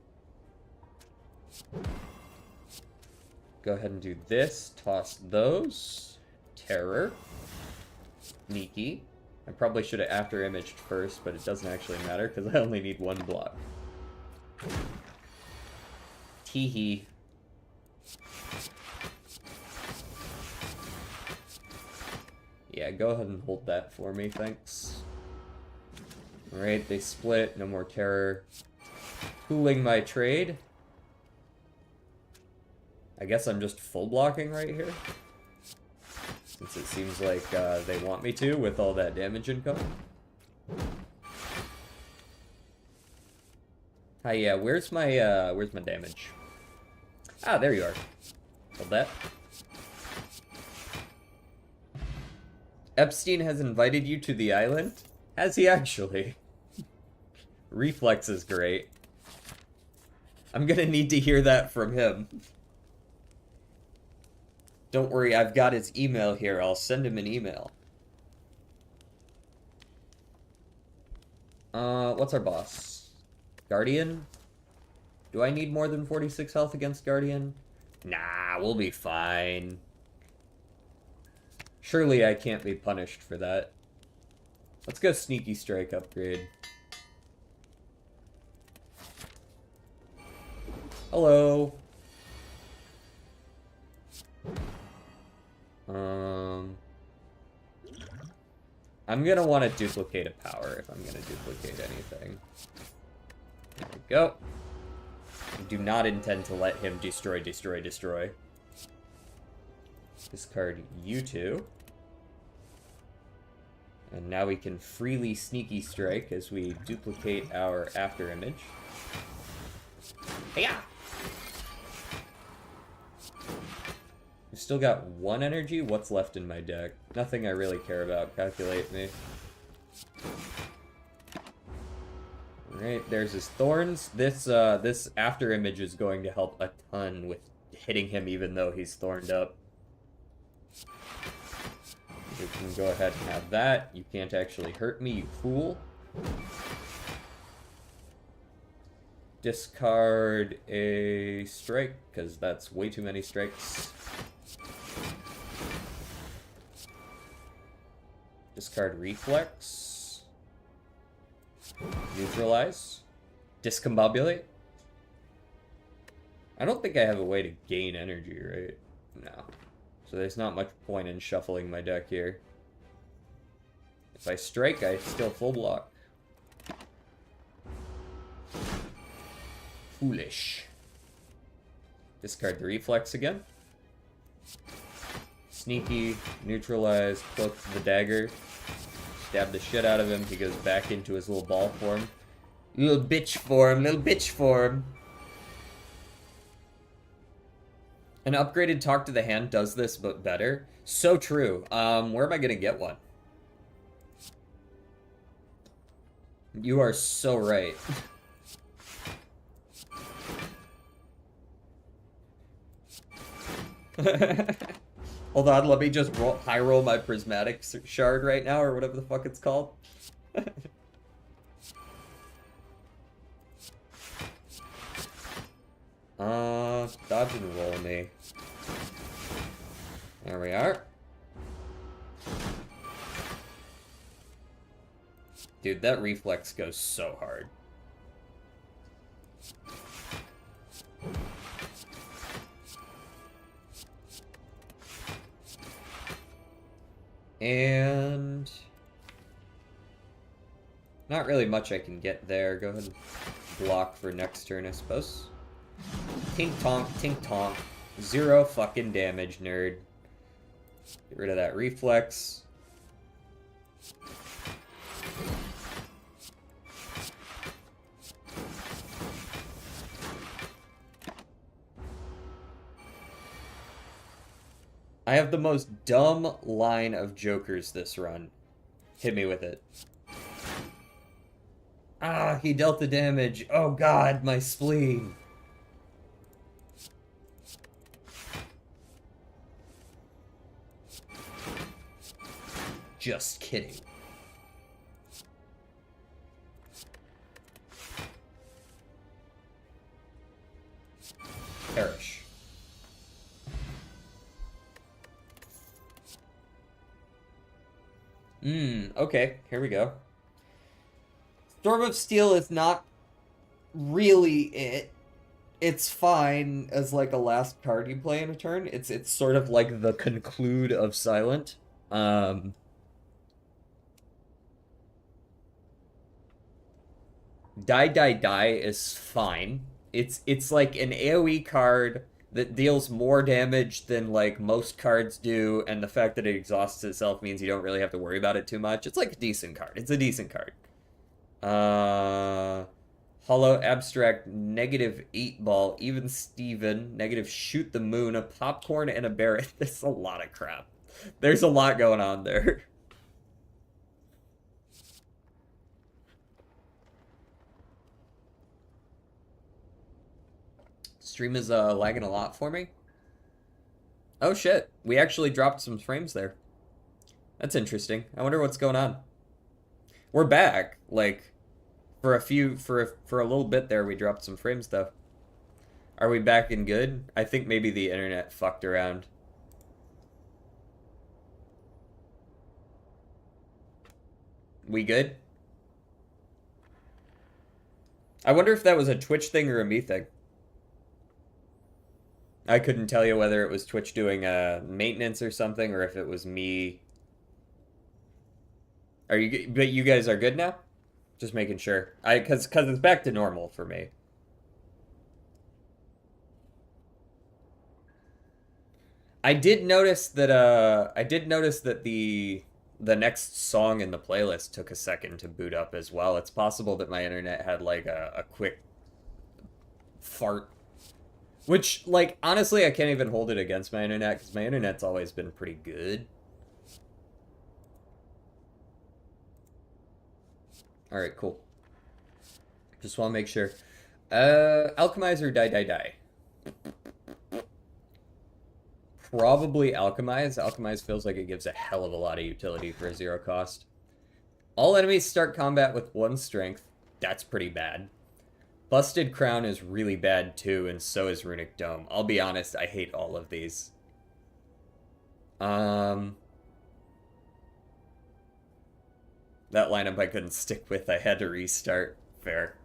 ahead and do this. Toss those. Terror. Sneaky. I probably should have after imaged first, but it doesn't actually matter because I only need 1 block. Teehee. Yeah, go ahead and hold that for me, thanks. Alright, they split. No more terror. Pooling my trade. I guess I'm just full blocking right here. Since it seems like they want me to with all that damage income. Hi, yeah, where's my damage? Ah, there you are. Hold that. Epstein has invited you to the island? Has he actually? Reflex is great. I'm gonna need to hear that from him. Don't worry, I've got his email here. I'll send him an email. What's our boss? Guardian? Do I need more than 46 health against Guardian? Nah, we'll be fine. Surely I can't be punished for that. Let's go Sneaky Strike upgrade. Hello. I'm gonna want to duplicate a power if I'm gonna duplicate anything. There we go. I do not intend to let him destroy. Discard you two. And now we can freely sneaky strike as we duplicate our after image. Hey-ya! We've still got one energy. What's left in my deck? Nothing I really care about. Calculate me. Alright, there's his thorns. This after image is going to help a ton with hitting him even though he's thorned up. You can go ahead and have that. You can't actually hurt me, you fool. Discard a strike, because that's way too many strikes. Discard reflex. Neutralize. Discombobulate. I don't think I have a way to gain energy, right? No. So there's not much point in shuffling my deck here. If I strike, I still full block. Foolish. Discard the reflex again. Sneaky, neutralize, cloak the dagger. Stab the shit out of him. He goes back into his little ball form. Little bitch form. An upgraded Talk to the Hand does this, but better. So true. Where am I gonna get one? You are so right. Hold on, let me just high roll my prismatic shard right now, or whatever the fuck it's called. Dodge and roll me. There we are. Dude, that reflex goes so hard. And not really much I can get there. Go ahead and block for next turn, I suppose. Tink tonk. 0 fucking damage, nerd. Get rid of that reflex. I have the most dumb line of jokers this run. Hit me with it. Ah, he dealt the damage. Oh god, my spleen. Just kidding. Perish. Okay, here we go. Storm of Steel is not really it. It's fine as like a last card you play in a turn. It's sort of like the conclude of Silent. Die is fine. It's like an AoE card that deals more damage than like most cards do, and the fact that it exhausts itself means you don't really have to worry about it too much. It's like a decent card. It's a decent card. Hollow Abstract, negative 8 ball, even Steven, negative shoot the moon, a popcorn, and a Barret. There's a lot of crap. There's a lot going on there. Stream is lagging a lot for me. Oh shit, we actually dropped some frames there. That's interesting. I wonder what's going on. We're back. Like, for a little bit there, we dropped some frames though. Are we back and good? I think maybe the internet fucked around. We good? I wonder if that was a Twitch thing or a me thing. I couldn't tell you whether it was Twitch doing maintenance or something, or if it was me. But you guys are good now? Just making sure. Cause it's back to normal for me. I did notice that the next song in the playlist took a second to boot up as well. It's possible that my internet had like a quick fart. Which, like, honestly, I can't even hold it against my internet because my internet's always been pretty good. Alright, cool. Just want to make sure. Alchemize or die, die, die? Probably Alchemize. Alchemize feels like it gives a hell of a lot of utility for a 0 cost. All enemies start combat with 1 strength. That's pretty bad. Busted Crown is really bad too, and so is Runic Dome. I'll be honest, I hate all of these. That lineup I couldn't stick with. I had to restart. Fair.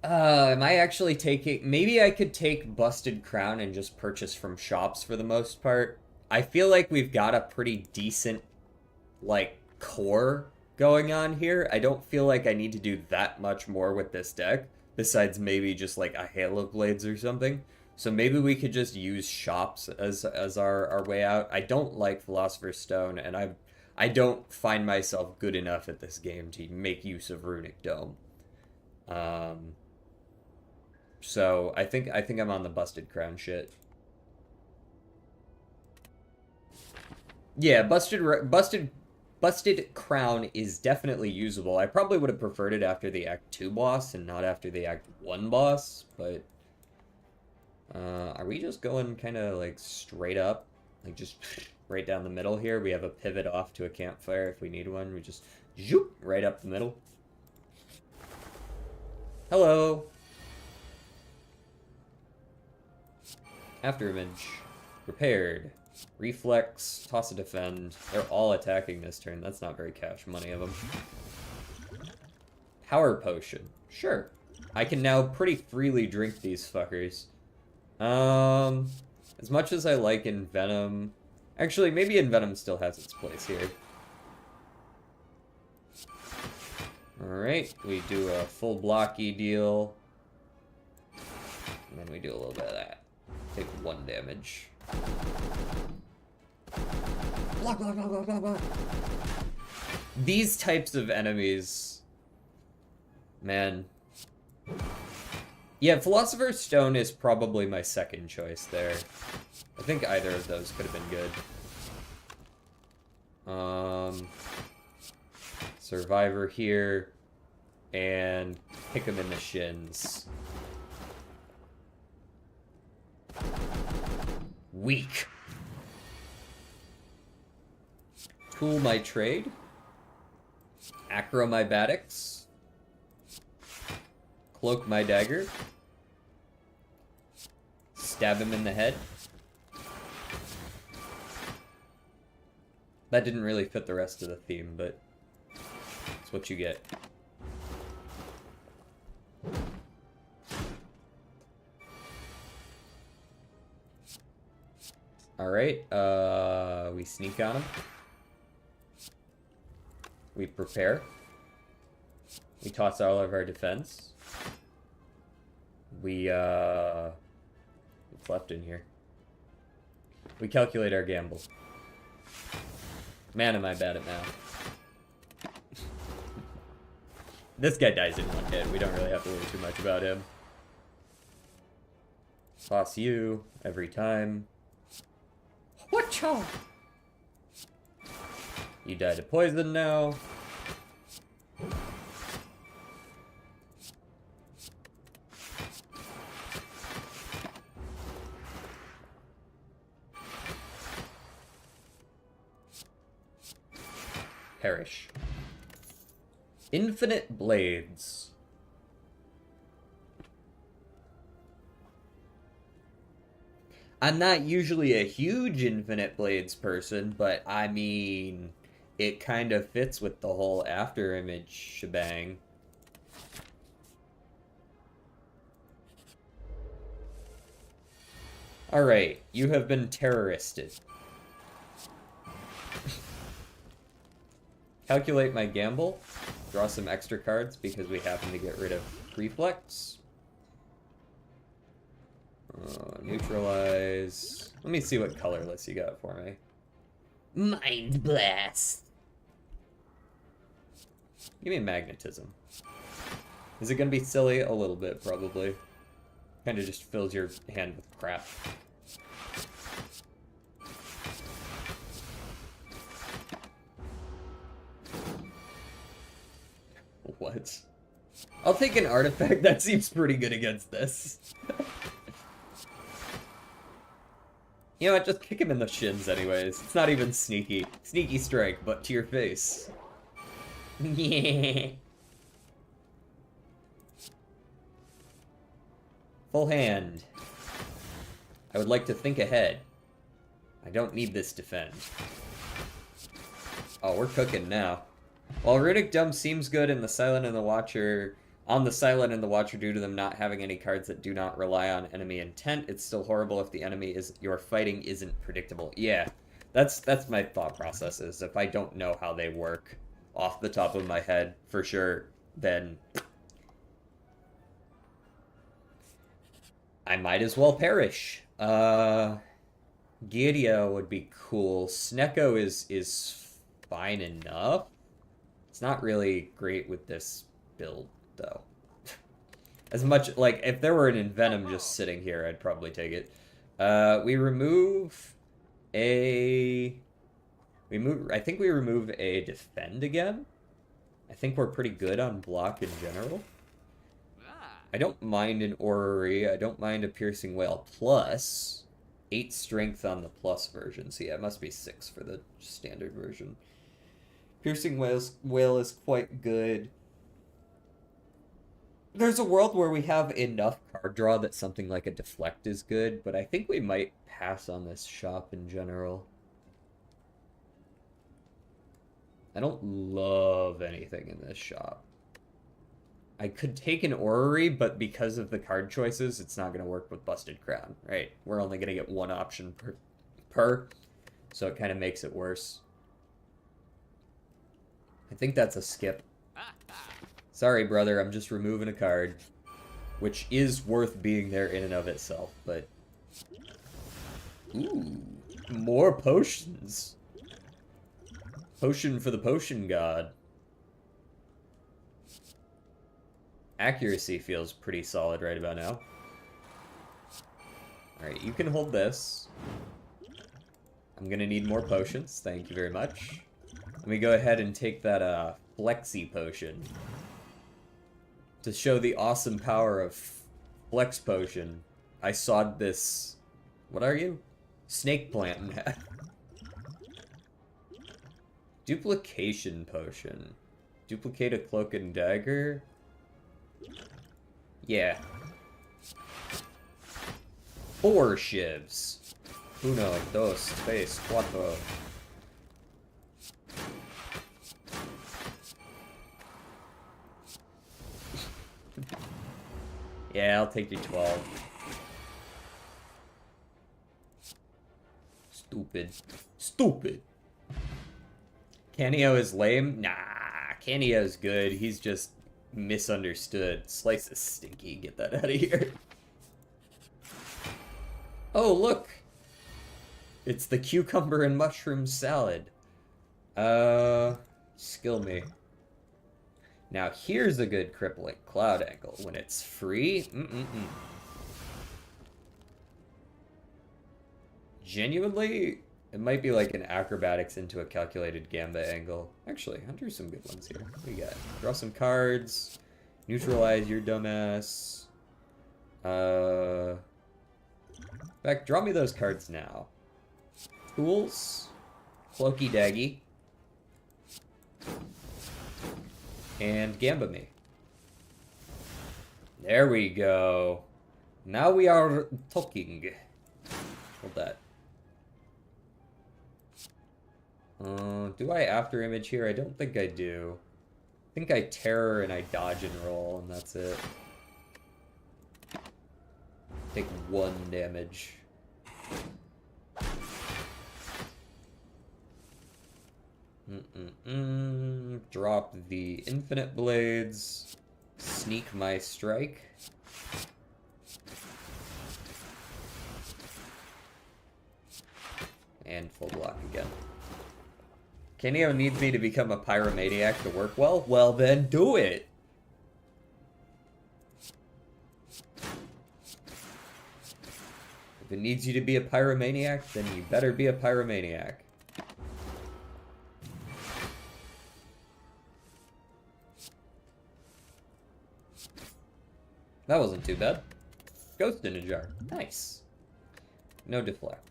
Am I actually taking... Maybe I could take Busted Crown and just purchase from shops for the most part. I feel like we've got a pretty decent, like, core going on here. I don't feel like I need to do that much more with this deck, besides maybe just, like, a Hail of Blades or something. So maybe we could just use shops as our way out. I don't like Philosopher's Stone, and I don't find myself good enough at this game to make use of Runic Dome. So I think I'm on the Busted Crown shit. Yeah, Busted Crown is definitely usable. I probably would have preferred it after the Act 2 boss and not after the Act 1 boss, but are we just going kind of like straight up? Like just right down the middle here? We have a pivot off to a campfire if we need one. We just zoop right up the middle. Hello. After image. Repaired. Reflex. Toss a defend. They're all attacking this turn. That's not very cash money of them. Power potion. Sure. I can now pretty freely drink these fuckers. As much as I like Envenom... Actually, maybe Envenom still has its place here. Alright, we do a full blocky deal. And then we do a little bit of that. Take 1 damage. Block, block, block, block, block, block. These types of enemies... Man. Yeah, Philosopher's Stone is probably my second choice there. I think either of those could have been good. Survivor here. And kick him in the shins. Weak. Tool my trade. Acro my Badix. Cloak my dagger. Stab him in the head. That didn't really fit the rest of the theme, but it's what you get. Alright, we sneak on him. We prepare. We toss all of our defense. What's left in here? We calculate our gamble. Man, am I bad at math. This guy dies in 1 hit. We don't really have to worry too much about him. Toss you every time. Whatcha? You die to poison now. Perish. Infinite Blades. I'm not usually a huge Infinite Blades person, but I mean, it kind of fits with the whole after image shebang. Alright, you have been terroristed. Calculate my gamble. Draw some extra cards because we happen to get rid of Reflex. Neutralize. Let me see what colorless you got for me. Mind blast. Give me magnetism. Is it gonna be silly? A little bit, probably. Kind of just fills your hand with crap. What? I'll take an artifact. That seems pretty good against this. You know what? Just kick him in the shins anyways. It's not even sneaky. Sneaky strike, but to your face. Yeah. Full hand. I would like to think ahead. I don't need this defend. Oh, we're cooking now. While Runic Dump seems good in the Silent and the Watcher, on the Silent and the Watcher due to them not having any cards that do not rely on enemy intent, it's still horrible if the enemy you're fighting isn't predictable. Yeah, that's my thought process is if I don't know how they work off the top of my head for sure, then I might as well perish. Gideon would be cool. Snecko is fine enough. It's not really great with this build, though. As much, like, if there were an Envenom just sitting here, I'd probably take it. We remove a... I think we remove a Defend again. I think we're pretty good on block in general. I don't mind an Orrery. I don't mind a Piercing Wail plus 8 strength on the plus version. So yeah, it must be 6 for the standard version. Piercing Wail is quite good. There's a world where we have enough card draw that something like a Deflect is good, but I think we might pass on this shop in general. I don't love anything in this shop. I could take an Orrery, but because of the card choices, it's not going to work with Busted Crown, right? We're only going to get one option per, so it kind of makes it worse. I think that's a skip. Sorry, brother, I'm just removing a card, which is worth being there in and of itself, but... Ooh, more potions. Potion for the potion god. Accuracy feels pretty solid right about now. Alright, you can hold this. I'm gonna need more potions, thank you very much. Let me go ahead and take that Flexi Potion. To show the awesome power of Flex Potion, I sawed this... What are you? Snake Plant in half. Duplication Potion. Duplicate a Cloak and Dagger? Yeah. 4 shivs. 1, 2, 3, 4. Yeah, I'll take you 12. Stupid. Stupid. Canio is lame? Nah, Canio's good. He's just misunderstood. Slice is stinky. Get that out of here. Oh, look. It's the cucumber and mushroom salad. Skill me. Now, here's a good crippling cloud angle. When it's free, Genuinely, it might be like an acrobatics into a calculated gambit angle. Actually, I'll do some good ones here. What do we got? Draw some cards. Neutralize your dumbass. In fact, draw me those cards now. Tools. Cloaky Daggy. And Gamba me. There we go. Now we are talking. Hold that. Do I after image here? I don't think I do. I think I terror and I dodge and roll, and that's it. Take 1 damage. Drop the infinite blades. Sneak my strike. And full block again. Kenio needs me to become a pyromaniac to work well? Well then, do it! If it needs you to be a pyromaniac, then you better be a pyromaniac. That wasn't too bad. Ghost in a jar. Nice. No deflect.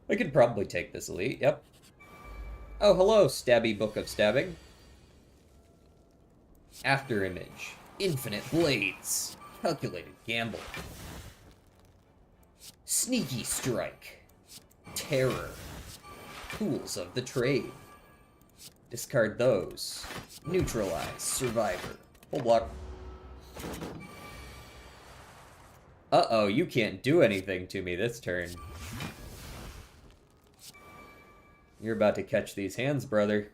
I could probably take this elite, yep. Oh, hello, Stabby Book of Stabbing. After image. Infinite blades. Calculated gamble. Sneaky strike. Terror. Tools of the trade. Discard those. Neutralize. Survivor. Full block. Uh-oh, you can't do anything to me this turn. You're about to catch these hands, brother.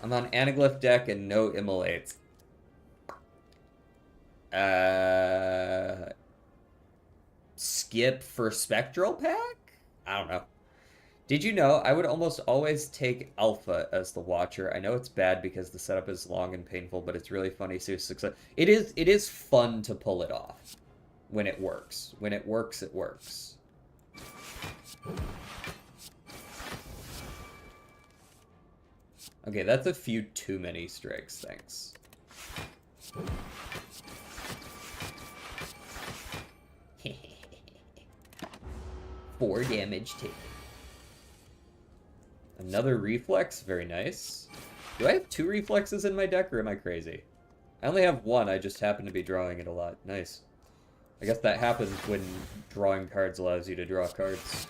I'm on Anaglyph deck and no immolates. Skip for Spectral Pack? I don't know. Did you know I would almost always take Alpha as the Watcher? I know it's bad because the setup is long and painful, but it's really funny. So success. It is fun to pull it off when it works. When it works, it works. Okay, that's a few too many strikes, thanks. 4 damage taken. Another reflex, very nice. Do I have 2 reflexes in my deck, or am I crazy? I only have 1, I just happen to be drawing it a lot. Nice. I guess that happens when drawing cards allows you to draw cards.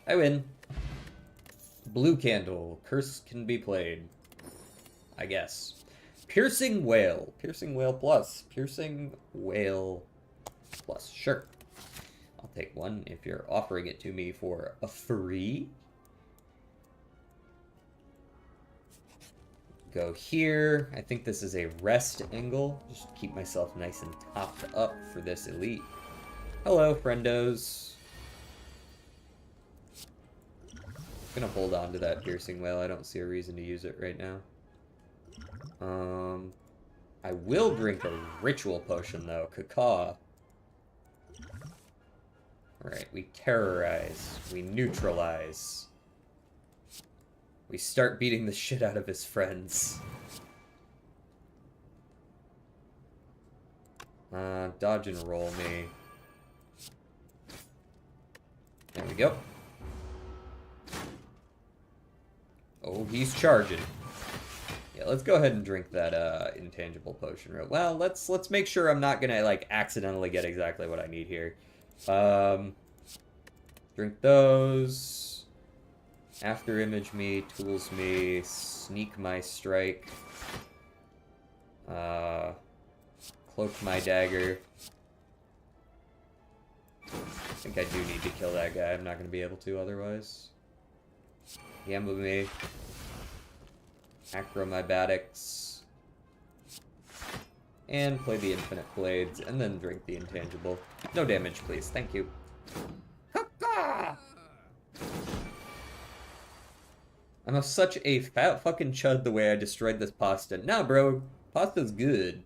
I win. Blue candle. Curse can be played. I guess. Piercing Whale. Piercing Whale plus. Piercing Whale plus. Sure. I'll take 1 if you're offering it to me for a free. Go here. I think this is a rest angle. Just keep myself nice and topped up for this elite. Hello, friendos. I'm gonna hold on to that Piercing Whale. I don't see a reason to use it right now. I will drink a ritual potion though. Cacaw. Alright, we terrorize. We neutralize. We start beating the shit out of his friends. Dodge and roll me. There we go. Oh, he's charging. Yeah, let's go ahead and drink that intangible potion. Well, let's make sure I'm not gonna like accidentally get exactly what I need here. Drink those. After image me, tools me, sneak my strike. Cloak my dagger. I think I do need to kill that guy. I'm not gonna be able to otherwise. Gamble me. Acromybatics. And play the infinite blades, and then drink the intangible. No damage, please. Thank you. I'm such a fat fucking chud the way I destroyed this pasta. Nah, bro. Pasta's good.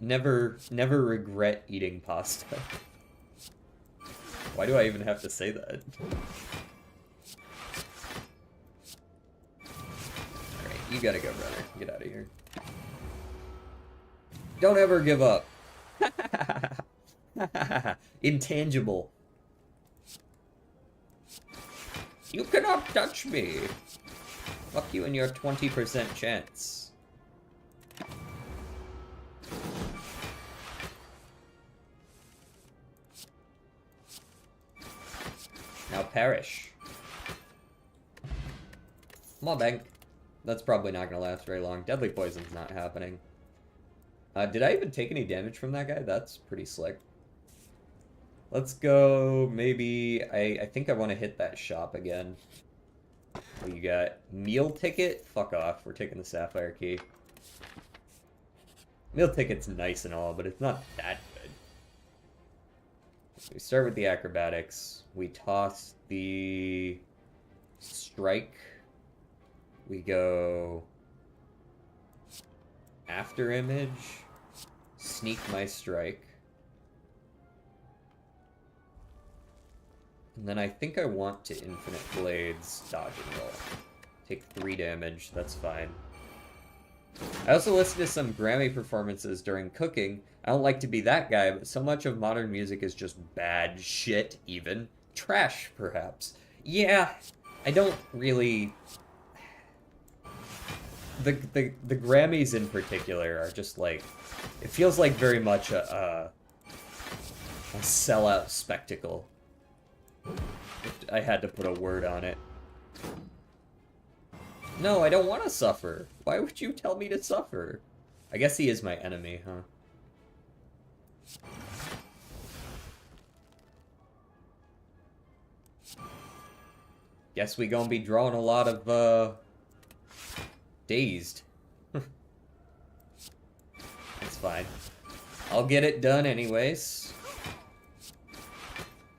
Never regret eating pasta. Why do I even have to say that? Alright, you gotta go, brother. Get out of here. Don't ever give up. Intangible. You cannot touch me. Fuck you and your 20% chance. Now perish. Come on, bank. That's probably not gonna last very long. Deadly poison's not happening. Did I even take any damage from that guy? That's pretty slick. Let's go, maybe, I think I want to hit that shop again. What you got? Meal ticket? Fuck off, we're taking the sapphire key. Meal ticket's nice and all, but it's not that good. We start with the acrobatics. We toss the strike. We go after image. Sneak my strike. And then I think I want to infinite blades dodge and roll. Take 3 damage, that's fine. I also listened to some Grammy performances during cooking. I don't like to be that guy, but so much of modern music is just bad shit, even. Trash, perhaps. Yeah, I don't really... The Grammys in particular are just like... It feels like very much a sellout spectacle. If I had to put a word on it. No, I don't want to suffer. Why would you tell me to suffer? I guess he is my enemy, huh? Guess we gonna be drawing a lot of, dazed. That's fine. I'll get it done anyways.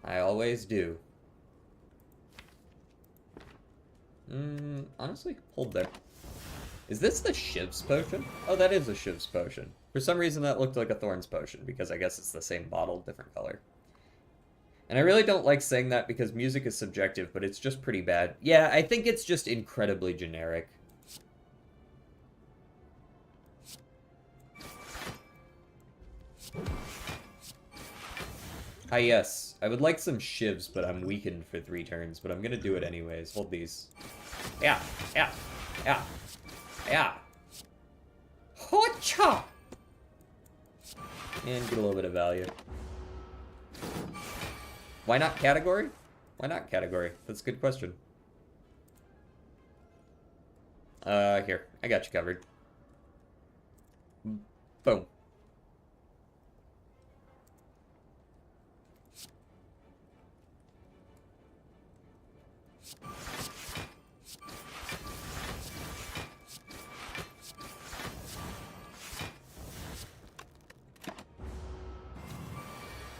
I always do. Honestly, hold there. Is this the Shiv's potion? Oh, that is a Shiv's potion. For some reason that looked like a Thorn's potion, because I guess it's the same bottle, different color. And I really don't like saying that because music is subjective, but it's just pretty bad. Yeah, I think it's just incredibly generic. Ah, yes. I would like some shivs, but I'm weakened for 3 turns, but I'm gonna do it anyways. Hold these. Yeah, yeah, yeah, yeah. Hocha! And get a little bit of value. Why not category? Why not category? That's a good question. Here. I got you covered. Boom.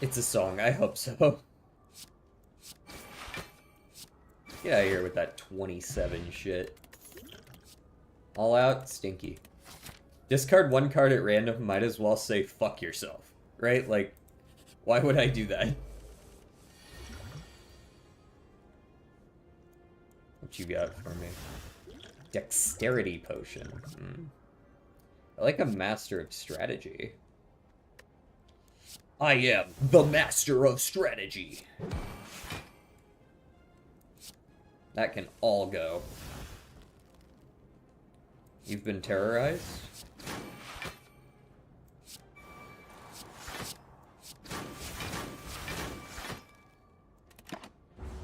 It's a song, I hope so. Get out of here with that 27 shit. All out, stinky. Discard 1 card at random, might as well say fuck yourself. Right? Like, why would I do that? What you got for me? Dexterity potion. I like a master of strategy. I am the master of strategy. That can all go. You've been terrorized?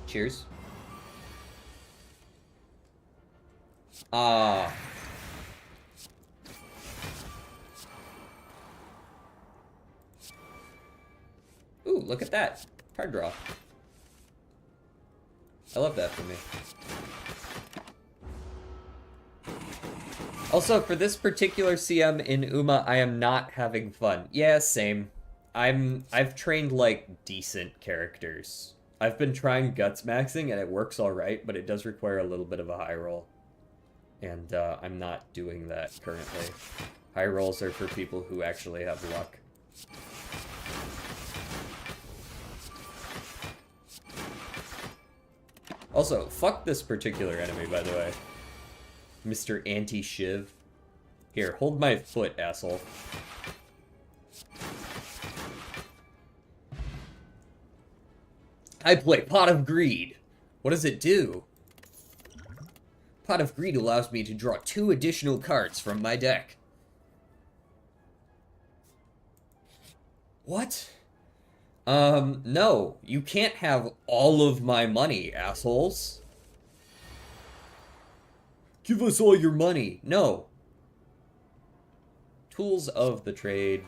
Cheers. Ah. Ooh, look at that. Card draw. I love that for me. Also, for this particular CM in Uma, I am not having fun. Yeah, same. I've trained, like, decent characters. I've been trying guts maxing, and it works alright, but it does require a little bit of a high roll. And, I'm not doing that currently. High rolls are for people who actually have luck. Also, fuck this particular enemy, by the way. Mr. Anti-Shiv. Here, hold my foot, asshole. I play Pot of Greed. What does it do? Pot of Greed allows me to draw 2 additional cards from my deck. What? No. You can't have all of my money, assholes. Give us all your money. No. Tools of the trade.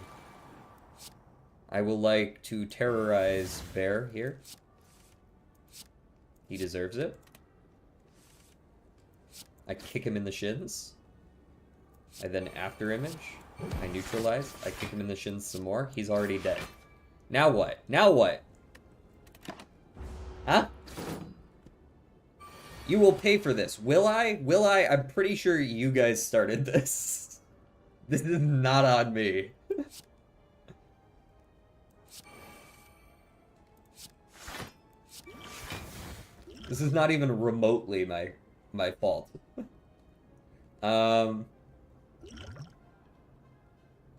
I will like to terrorize Bear here. He deserves it. I kick him in the shins. I then after image. I neutralize. I kick him in the shins some more. He's already dead. Now what? Now what? Huh? You will pay for this. Will I? Will I? I'm pretty sure you guys started this. This is not on me. This is not even remotely my fault.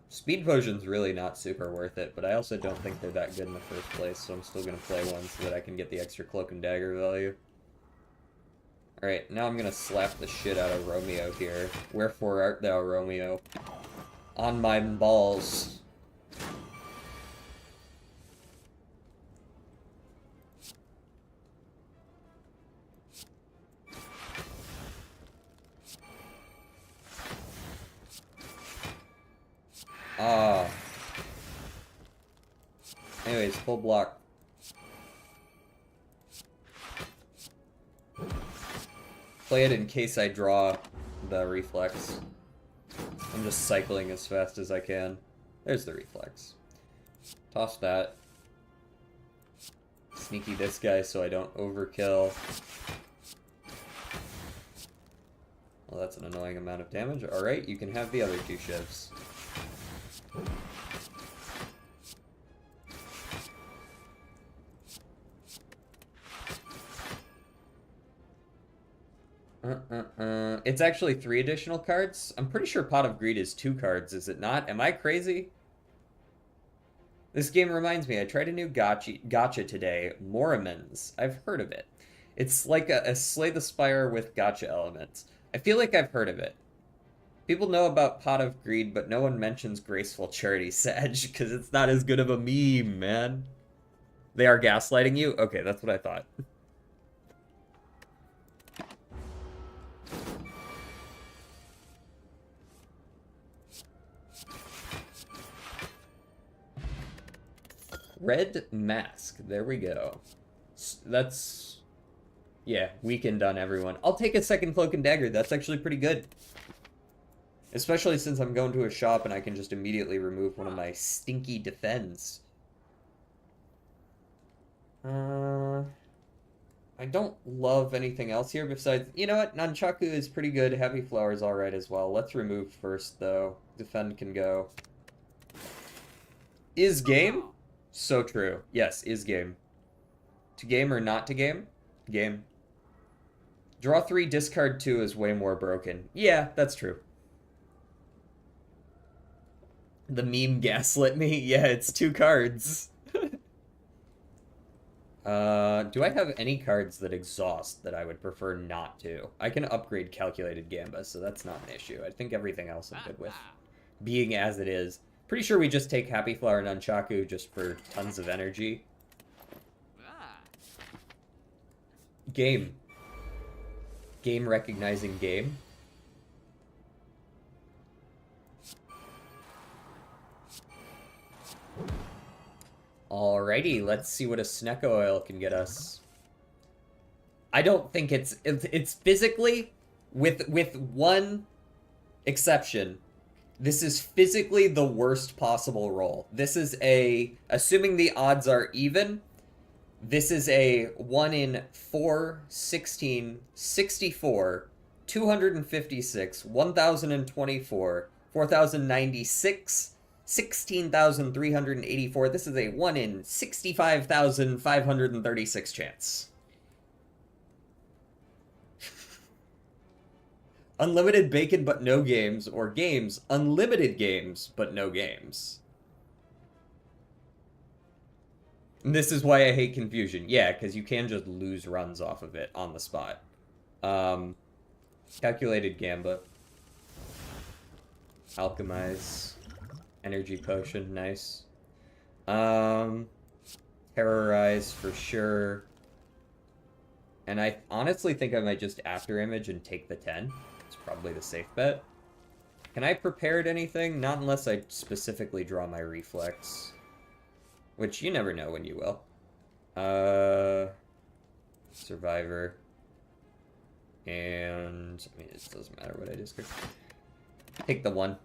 Speed potion's really not super worth it, but I also don't think they're that good in the first place, so I'm still gonna play one so that I can get the extra cloak and dagger value. Alright, now I'm gonna slap the shit out of Romeo here. Wherefore art thou, Romeo? On my balls. Ah. Anyways, full block. Play it in case I draw the reflex. I'm just cycling as fast as I can. There's the reflex. Toss that. Sneaky this guy so I don't overkill. Well, that's an annoying amount of damage. Alright, you can have the other two shivs. It's actually 3 additional cards. I'm pretty sure Pot of Greed is 2 cards, is it not? Am I crazy? This game reminds me, I tried a new gacha today, Moramins. I've heard of it. It's like a Slay the Spire with gacha elements. I feel like I've heard of it. People know about Pot of Greed, but no one mentions Graceful Charity Sag, because it's not as good of a meme, man. They are gaslighting you? Okay, that's what I thought. Red Mask. There we go. That's... yeah, weakened on everyone. I'll take a second Cloak and Dagger. That's actually pretty good. Especially since I'm going to a shop and I can just immediately remove one of my stinky defends. I don't love anything else here besides... you know what? Nunchaku is pretty good. Heavy Flower is alright as well. Let's remove first, though. Defend can go. Is game? So true. Yes, is game. To game or not to game? Game. Draw 3, discard 2 is way more broken. Yeah, that's true. The meme gaslit me? Yeah, it's 2 cards. Do I have any cards that exhaust that I would prefer not to? I can upgrade Calculated Gamba, so that's not an issue. I think everything else I'm good with. Being as it is. Pretty sure we just take Happy Flower and Nunchaku just for tons of energy. Game. Game recognizing game. Alrighty, let's see what a Snecko Oil can get us. I don't think it's physically, with one exception, this is physically the worst possible roll. This is assuming the odds are even, this is a 1 in 4, 16, 64, 256, 1,024, 4,096, 16,384. This is a 1 in 65,536 chance. Unlimited bacon but no games, or games, unlimited games but no games. And this is why I hate confusion. Yeah, because you can just lose runs off of it on the spot. Calculated Gamba. Alchemize. Energy Potion, nice. Terrorize for sure. And I honestly think I might just after image and take the 10. It's probably the safe bet. Can I prepare anything? Not unless I specifically draw my reflex. which you never know when you will. Survivor. And, I mean, it doesn't matter what I discard. Take the 1.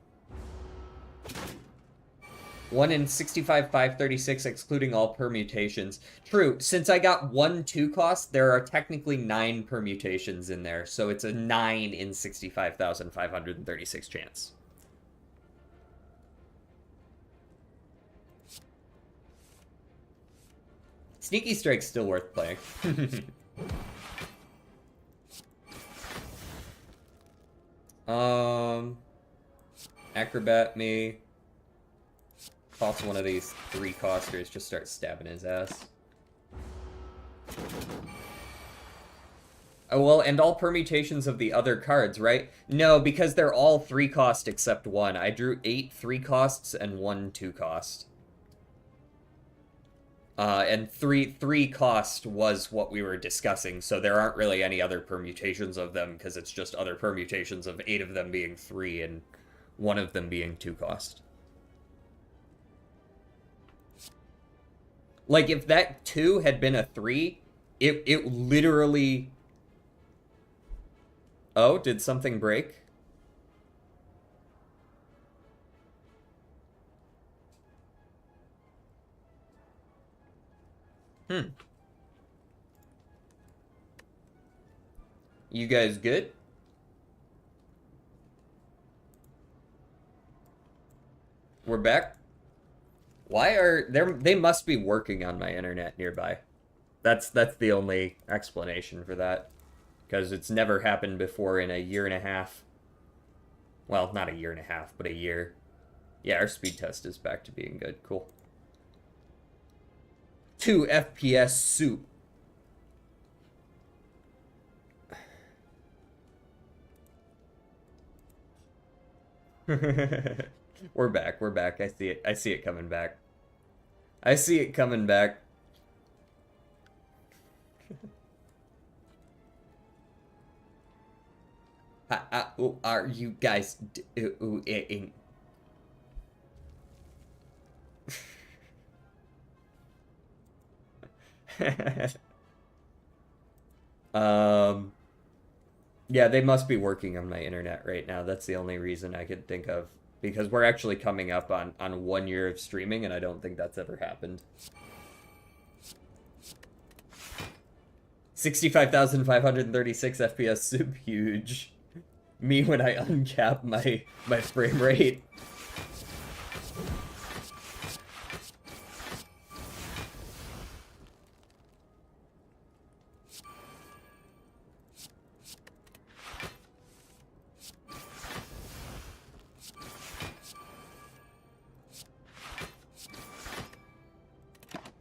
1 in 65, 536, excluding all permutations. True, since I got 1 2 cost, there are technically 9 permutations in there, so it's a 9 in 65,536 chance. Sneaky Strike's still worth playing. Acrobat me. Toss one of these 3-costers, just start stabbing his ass. Oh, well, and all permutations of the other cards, right? No, because they're all 3-cost except 1. I drew 8 3-costs and 1 2-cost. And 3 cost was what we were discussing, so there aren't really any other permutations of them, because it's just other permutations of 8 of them being 3 and 1 of them being 2 cost. Like, if that 2 had been a 3, it literally... Oh, did something break? You guys good? We're back? Why are they must be working on my internet nearby. That's the only explanation for that. Because it's never happened before in a year and a half. Well, not a year and a half, but a year. Yeah, our speed test is back to being good. Cool. 2 FPS soup. We're back. We're back. I see it. I see it coming back. I see it coming back. Are you guys yeah, they must be working on my internet right now. That's the only reason I could think of. Because we're actually coming up on 1 year of streaming, and I don't think that's ever happened. 65,536 FPS, super huge. Me when I uncap my frame rate.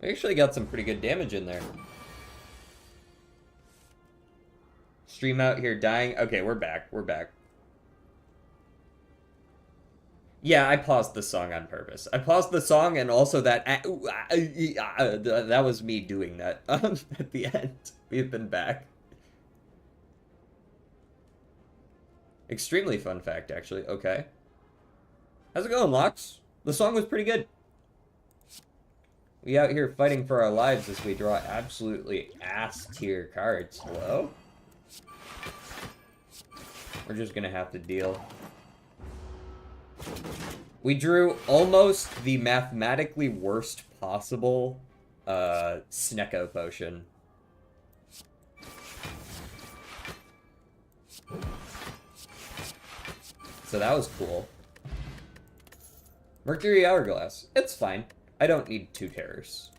We actually got some pretty good damage in there. Stream out here dying. Okay, we're back. We're back. Yeah, I paused the song on purpose. I paused the song and also that... that was me doing that at the end. We've been back. Extremely fun fact, actually. Okay. How's it going, Lox? The song was pretty good. We out here fighting for our lives as we draw absolutely ass-tier cards. Hello? We're just gonna have to deal. We drew almost the mathematically worst possible Snecko potion. So that was cool. Mercury Hourglass. It's fine. I don't need 2 terrors.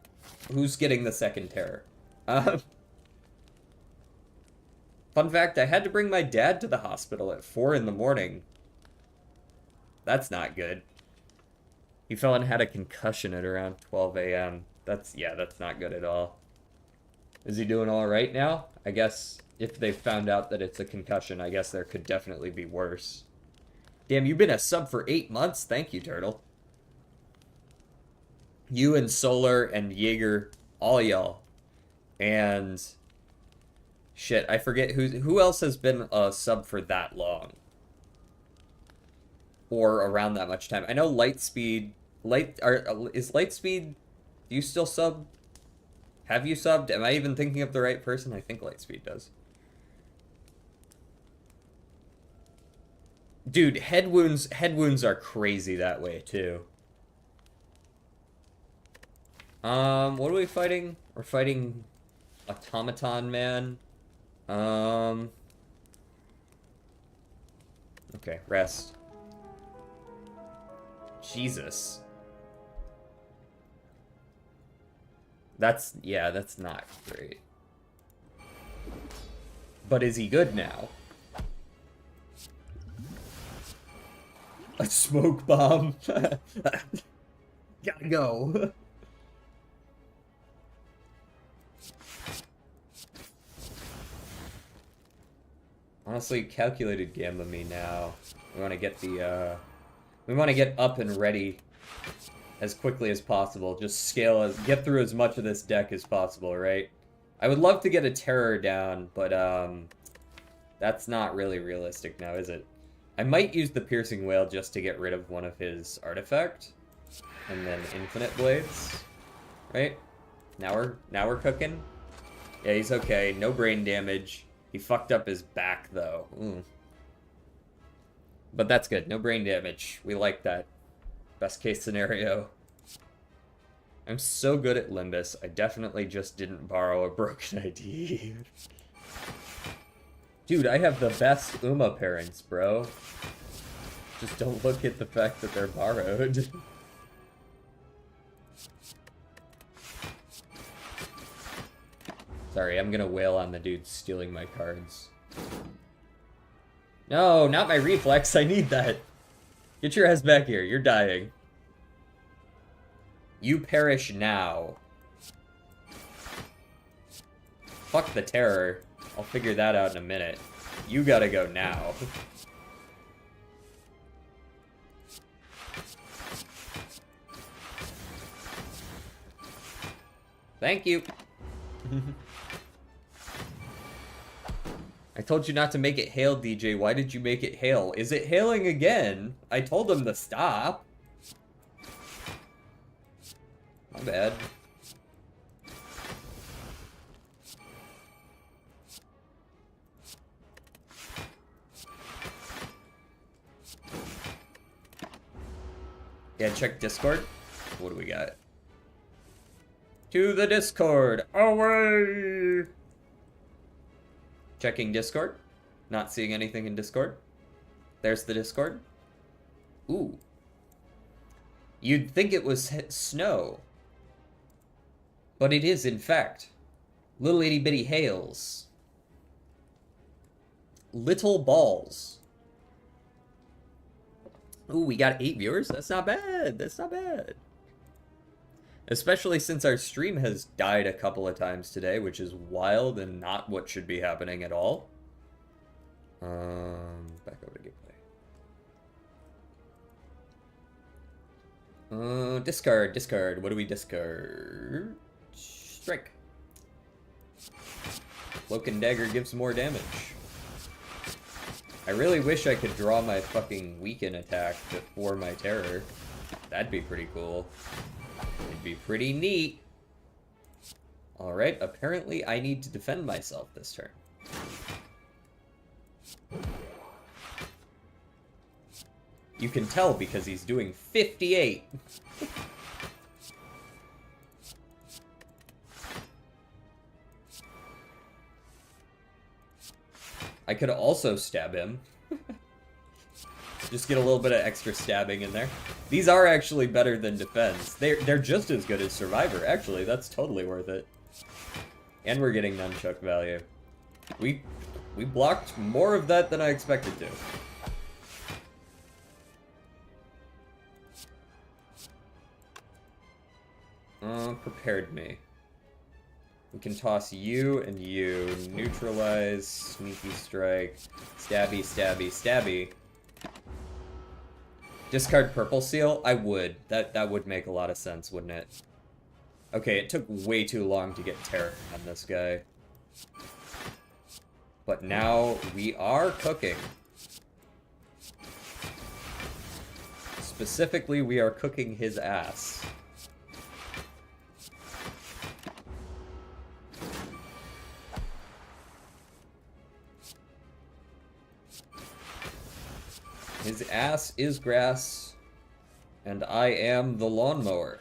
Who's getting the second terror? Fun fact, I had to bring my dad to the hospital at 4 in the morning. That's not good. He fell and had a concussion at around 12 a.m. That's not good at all. Is he doing all right now? I guess if they found out that it's a concussion, I guess there could definitely be worse. Damn, you've been a sub for 8 months? Thank you, Turtle. You and Solar and Jaeger, all y'all. And... shit, I forget who else has been a sub for that long. Or around that much time. I know Lightspeed... is Lightspeed Do you still sub? Have you subbed? Am I even thinking of the right person? I think Lightspeed does. Dude, head wounds are crazy that way too. What are we fighting? We're fighting Automaton Man. Okay, rest. Jesus. That's not great. But is he good now? A smoke bomb. Gotta go. Honestly, calculated gamma me now. We want to get the, we want to get up and ready as quickly as possible. Just get through as much of this deck as possible, right? I would love to get a terror down, but, that's not really realistic now, is it? I might use the Piercing Wail just to get rid of one of his artifact. And then Infinite Blades. Right? Now we're cooking. Yeah, he's okay. No brain damage. He fucked up his back, though. Ooh. But that's good. No brain damage. We like that. Best case scenario. I'm so good at Limbus. I definitely just didn't borrow a broken ID. Dude, I have the best Uma parents, bro. Just don't look at the fact that they're borrowed. Sorry, I'm gonna wail on the dude stealing my cards. No, not my reflex. I need that. Get your ass back here. You're dying. You perish now. Fuck the terror. I'll figure that out in a minute. You gotta go now. Thank you. I told you not to make it hail, DJ. Why did you make it hail? Is it hailing again? I told him to stop. My bad. Yeah, check Discord. What do we got? To the Discord! Away! Checking Discord. Not seeing anything in Discord. There's the Discord. Ooh. You'd think it was snow. But it is, in fact. Little itty bitty hails. Little balls. Ooh, we got 8 viewers? That's not bad. That's not bad. Especially since our stream has died a couple of times today, which is wild and not what should be happening at all. Back over to gameplay. Discard. What do we discard? Strike. Cloak and Dagger gives more damage. I really wish I could draw my fucking weaken attack before my terror. That'd be pretty cool. It'd be pretty neat. Alright, apparently I need to defend myself this turn. You can tell because he's doing 58. I could also stab him. Just get a little bit of extra stabbing in there. These are actually better than defense. They're just as good as Survivor. Actually, that's totally worth it. And we're getting nunchuck value. We blocked more of that than I expected to. Prepared me. We can toss you and you. Neutralize, sneaky strike, stabby, stabby, stabby. Discard purple seal? I would. That would make a lot of sense, wouldn't it? Okay, it took way too long to get terror on this guy. But now we are cooking. Specifically, we are cooking his ass. His ass is grass, and I am the lawnmower.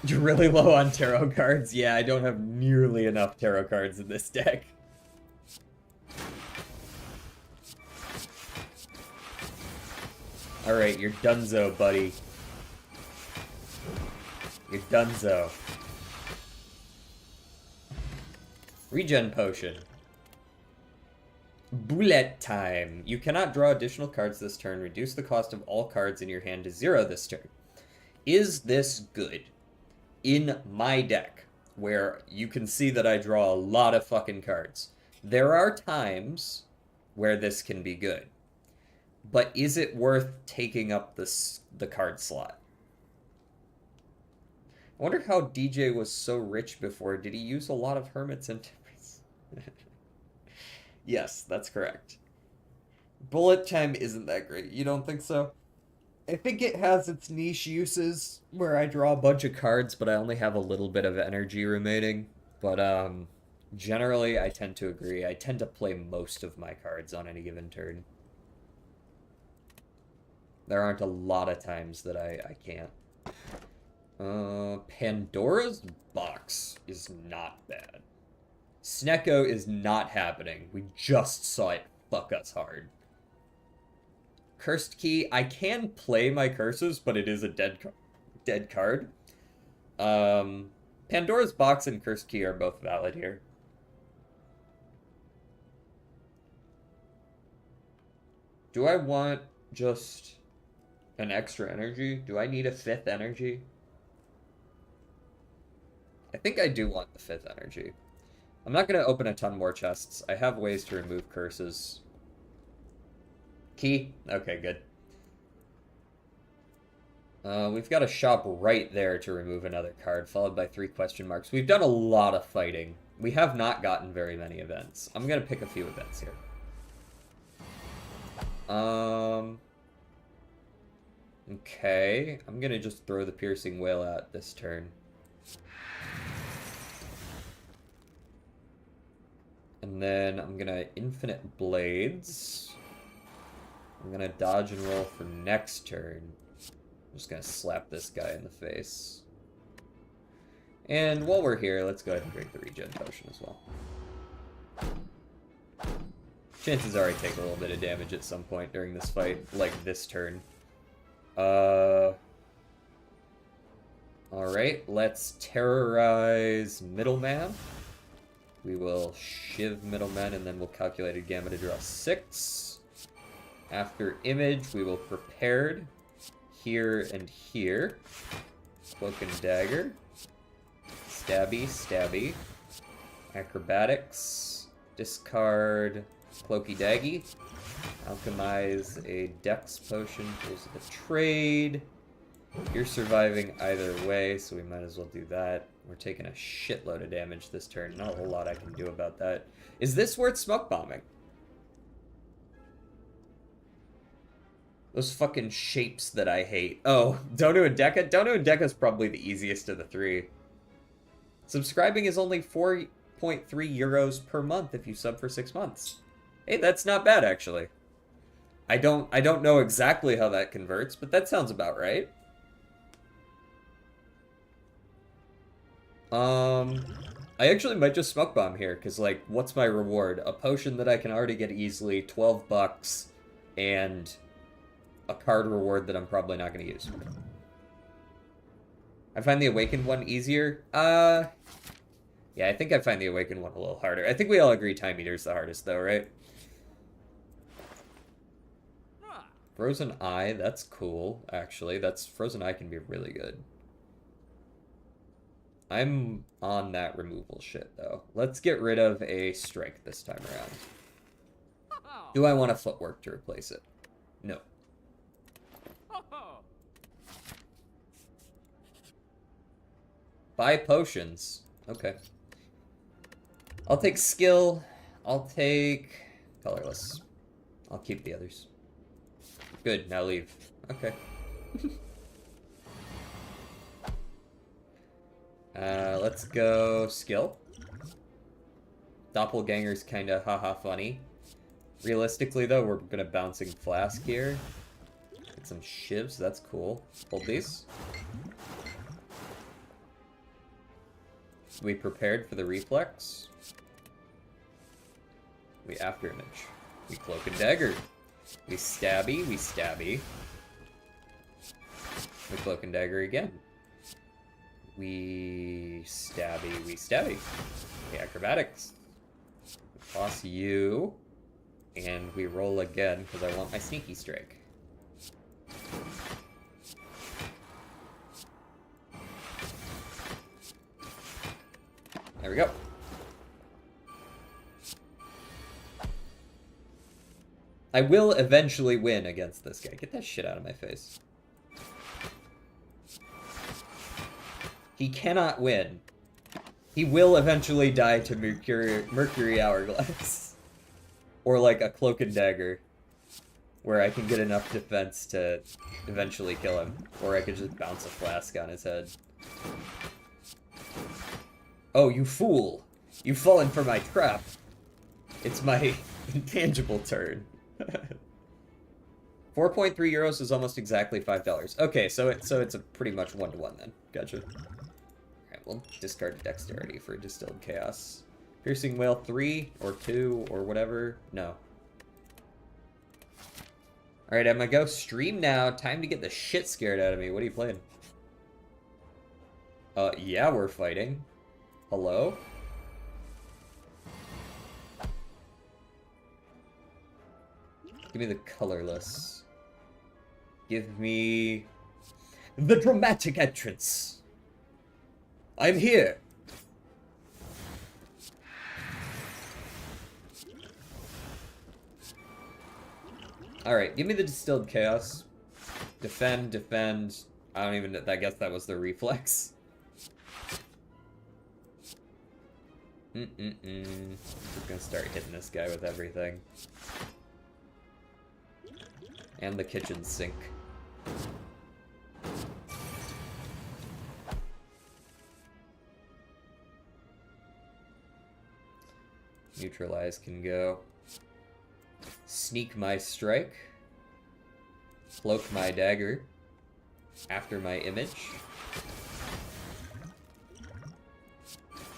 You're really low on tarot cards? Yeah, I don't have nearly enough tarot cards in this deck. Alright, you're donezo, buddy. You're donezo. Regen potion. Bullet time. You cannot draw additional cards this turn. Reduce the cost of all cards in your hand to 0 this turn. Is this good? In my deck, where you can see that I draw a lot of fucking cards, there are times where this can be good. But is it worth taking up the card slot? I wonder how DJ was so rich before. Did he use a lot of Hermits and Timbers? Yes, that's correct. Bullet time isn't that great. You don't think so? I think it has its niche uses where I draw a bunch of cards, but I only have a little bit of energy remaining. But generally, I tend to agree. I tend to play most of my cards on any given turn. There aren't a lot of times that I can't. Pandora's Box is not bad. Snecko is not happening. We just saw it fuck us hard. Cursed Key, I can play my curses, but it is a dead card. Pandora's Box and Cursed Key are both valid here. Do I want just an extra energy? Do I need a 5th energy? I think I do want the 5th energy. I'm not going to open a ton more chests. I have ways to remove curses. Key? Okay, good. We've got a shop right there to remove another card, followed by 3 question marks. We've done a lot of fighting. We have not gotten very many events. I'm going to pick a few events here. Okay. I'm going to just throw the Piercing Wail out this turn. And then I'm going to Infinite Blades. I'm going to dodge and roll for next turn. I'm just going to slap this guy in the face. And while we're here, let's go ahead and drink the regen potion as well. Chances are I take a little bit of damage at some point during this fight, like this turn. Alright, let's terrorize Middleman. We will shiv Middleman, and then we'll calculate a gamma to draw 6. After Image, we will Prepared. Here and here. Cloak and Dagger. Stabby, Stabby. Acrobatics. Discard Cloaky Daggy. Alchemize a Dex Potion. Close the trade. You're surviving either way, so we might as well do that. We're taking a shitload of damage this turn. Not a whole lot I can do about that. Is this worth smoke bombing? Those fucking shapes that I hate. Oh, Donu and Deka? Donu and Deka is probably the easiest of the 3. Subscribing is only 4.3 euros per month if you sub for 6 months. Hey, that's not bad, actually. I don't know exactly how that converts, but that sounds about right. I actually might just smoke bomb here, because, like, what's my reward? A potion that I can already get easily, 12 bucks, and a card reward that I'm probably not going to use. I find the Awakened one easier. Yeah, I think I find the Awakened one a little harder. I think we all agree Time Eater's the hardest, though, right? Frozen Eye, that's cool, actually. Frozen Eye can be really good. I'm on that removal shit, though. Let's get rid of a Strength this time around. Do I want a Footwork to replace it? No. Buy potions. Okay. I'll take skill. I'll take colorless. I'll keep the others. Good, now leave. Okay. Let's go skill. Doppelganger's kinda haha funny. Realistically, though, we're gonna bouncing flask here. Get some shivs, that's cool. Hold these. We prepared for the reflex. We after image. We cloak and dagger. We stabby, we stabby. We cloak and dagger again. We stabby, we stabby. The acrobatics. We toss you. And we roll again, because I want my sneaky strike. There we go. I will eventually win against this guy. Get that shit out of my face. He cannot win. He will eventually die to Mercury Hourglass. Or like a Cloak and Dagger. Where I can get enough defense to eventually kill him. Or I could just bounce a flask on his head. Oh, you fool! You've fallen for my trap. It's my intangible turn. 4.3 euros is almost exactly $5. Okay, so it's a pretty much 1-to-1 then. Gotcha. Alright, we'll discard Dexterity for Distilled Chaos. Piercing Whale 3 or 2 or whatever. No. Alright, I'm gonna go stream now. Time to get the shit scared out of me. What are you playing? Yeah, we're fighting. Hello? Give me the colorless. Give me the dramatic entrance. I'm here. Alright, give me the distilled chaos. Defend, defend. I don't even, I guess that was the reflex. Just gonna start hitting this guy with everything. And the kitchen sink. Neutralize can go. Sneak my strike. Cloak my dagger. After my image.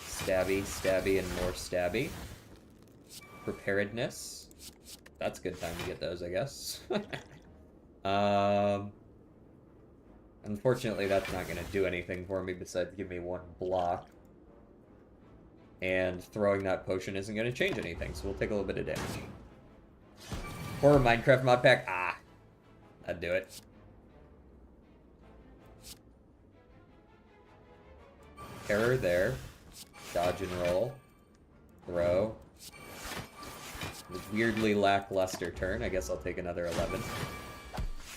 Stabby, stabby, and more stabby. Preparedness. That's a good time to get those, I guess. Unfortunately, that's not going to do anything for me besides give me 1 block. And throwing that potion isn't going to change anything, so we'll take a little bit of damage. Horror Minecraft mod pack. Ah! That'd do it. Error there. Dodge and roll. Throw. Weirdly lackluster turn. I guess I'll take another 11.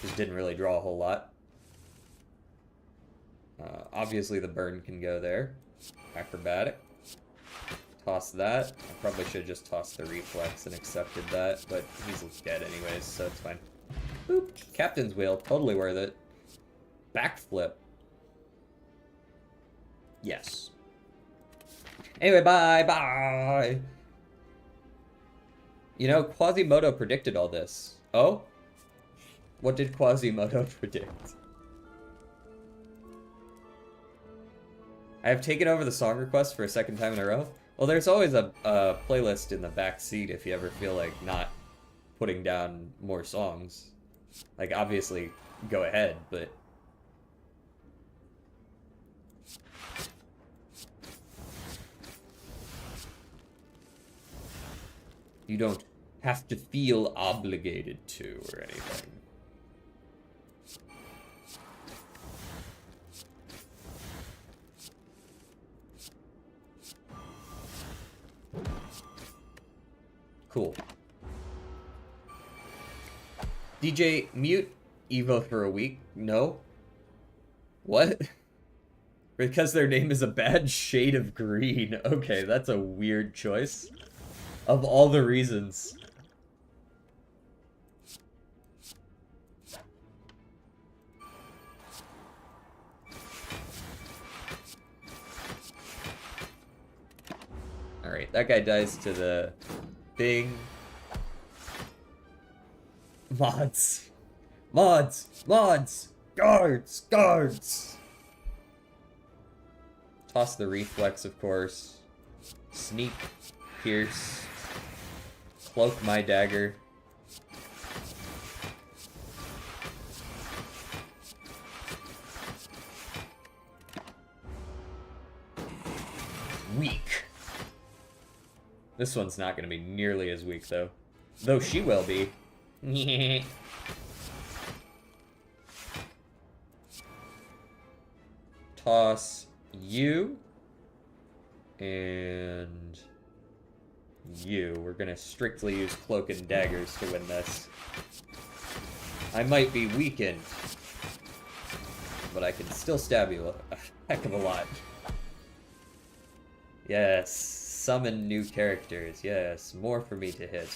Just didn't really draw a whole lot. Obviously the burn can go there. Acrobatic. Toss that. I probably should have just tossed the reflex and accepted that, but he's dead anyways, so it's fine. Boop. Captain's wheel. Totally worth it. Backflip. Yes. Anyway, bye, bye. You know, Quasimodo predicted all this. Oh? What did Quasimodo predict? I have taken over the song request for a 2nd time in a row. Well, there's always a playlist in the back seat if you ever feel like not putting down more songs. Like, obviously, go ahead, but... You don't have to feel obligated to or anything. Cool. DJ, mute Evo for a week. No? What? Because their name is a bad shade of green. Okay, that's a weird choice. Of all the reasons. That guy dies to the thing. Mods. Mods! Mods! Guards! Guards! Toss the reflex, of course. Sneak. Pierce. Cloak my dagger. Weak. This one's not going to be nearly as weak, though. Though she will be. Toss you. And you. We're going to strictly use cloak and daggers to win this. I might be weakened, but I can still stab you a heck of a lot. Yes, summon new characters. Yes, more for me to hit.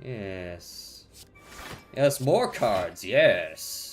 Yes. Yes, more cards. Yes.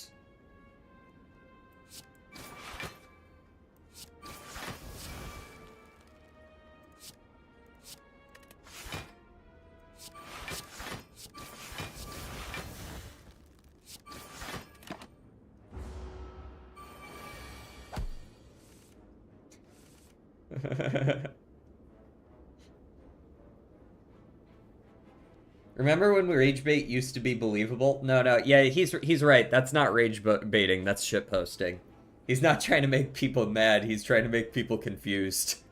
Remember when rage bait used to be believable? No, yeah, he's right. That's not rage baiting. That's shit posting. He's not trying to make people mad. He's trying to make people confused.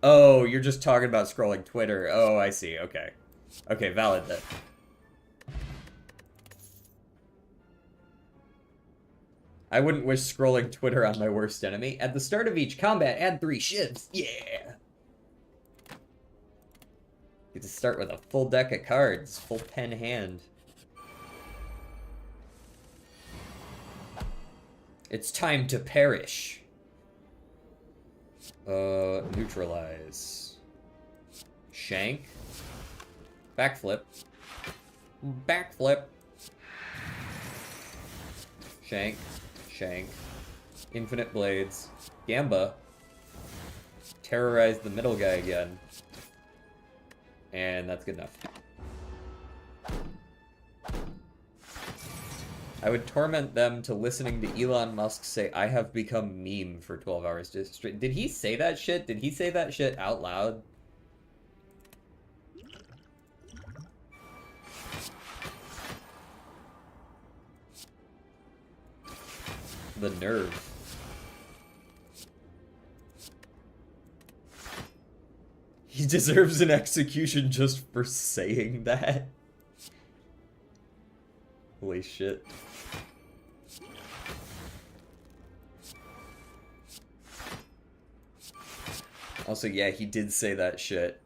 Oh, you're just talking about scrolling Twitter. Oh, I see. Okay. Okay, valid then. I wouldn't wish scrolling Twitter on my worst enemy. At the start of each combat, add 3 shivs. Yeah! Get to start with a full deck of cards. Full pen hand. It's time to perish. Neutralize. Shank. Backflip. Backflip. Shank. Shank. Infinite Blades. Gamba. Terrorize the middle guy again. And that's good enough. I would torment them to listening to Elon Musk say, I have become meme for 12 hours straight. Did he say that shit? Did he say that shit out loud? The nerve. He deserves an execution just for saying that. Holy shit. Also, yeah, he did say that shit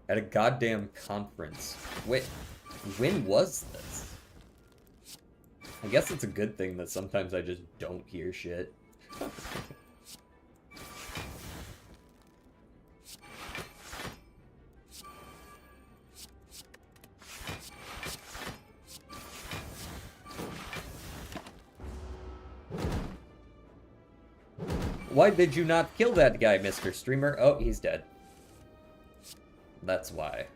at a goddamn conference. Wait, when was this? I guess it's a good thing that sometimes I just don't hear shit. Why did you not kill that guy, Mr. Streamer? Oh, he's dead. That's why.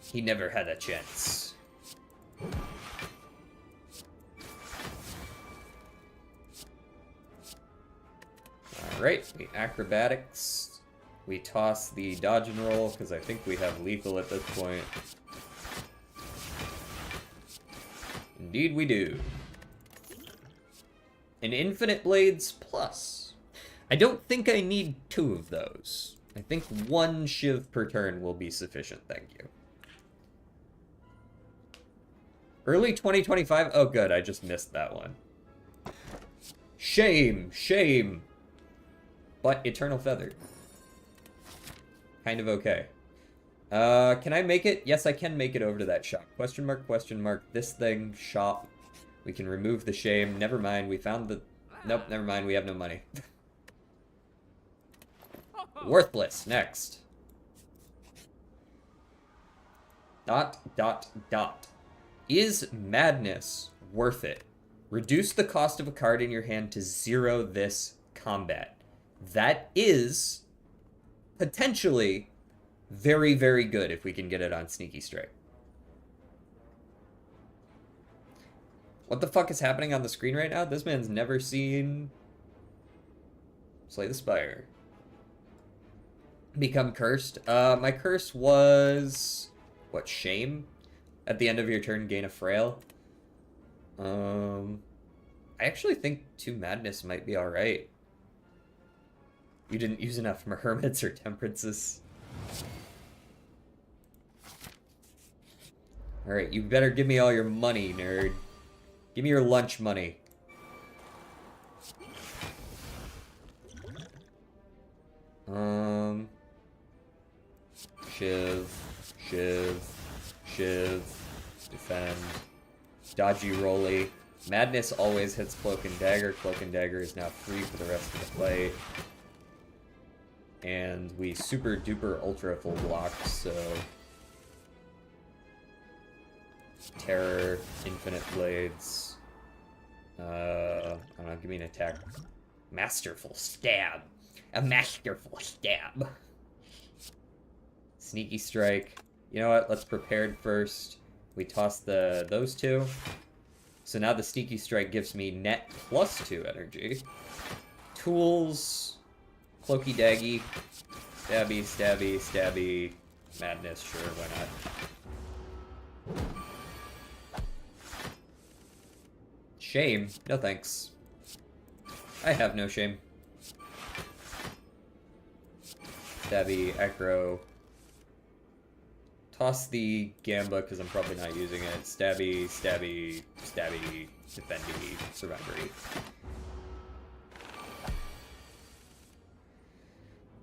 He never had a chance. Alright, we acrobatics. We toss the dodge and roll, because I think we have lethal at this point. Indeed we do. An Infinite Blades plus. I don't think I need 2 of those. I think 1 shiv per turn will be sufficient, thank you. Early 2025? Oh good, I just missed that one. Shame, shame. But Eternal Feather. Kind of okay. Can I make it? Yes, I can make it over to that shop. Question mark, this thing, shop. We can remove the shame. Never mind, we found the... Nope, never mind, we have no money. Worthless, next. Dot. Is madness worth it? Reduce the cost of a card in your hand to 0 this combat. That is potentially very, very good if we can get it on Sneaky Strike. What the fuck is happening on the screen right now? This man's never seen Slay the Spire. Become cursed. My curse was what, shame? At the end of your turn, gain a frail. I actually think 2 madness might be alright. You didn't use enough hermits or temperances. Alright, you better give me all your money, nerd. Give me your lunch money. Shiv, defend, dodgy rolly. Madness always hits Cloak and Dagger. Cloak and Dagger is now free for the rest of the play. And we super duper ultra full block, so... Terror, Infinite Blades. I don't know, give me an attack. Masterful Stab. A masterful stab. Sneaky Strike. You know what? Let's Prepared first. We toss those 2. So now the Sneaky Strike gives me net +2 energy. Tools. Cloaky Daggy. Stabby, stabby, stabby. Madness, sure, why not? Shame? No thanks. I have no shame. Stabby, Acro. Toss the Gamba, because I'm probably not using it. Stabby, stabby, stabby, defendy, survivory.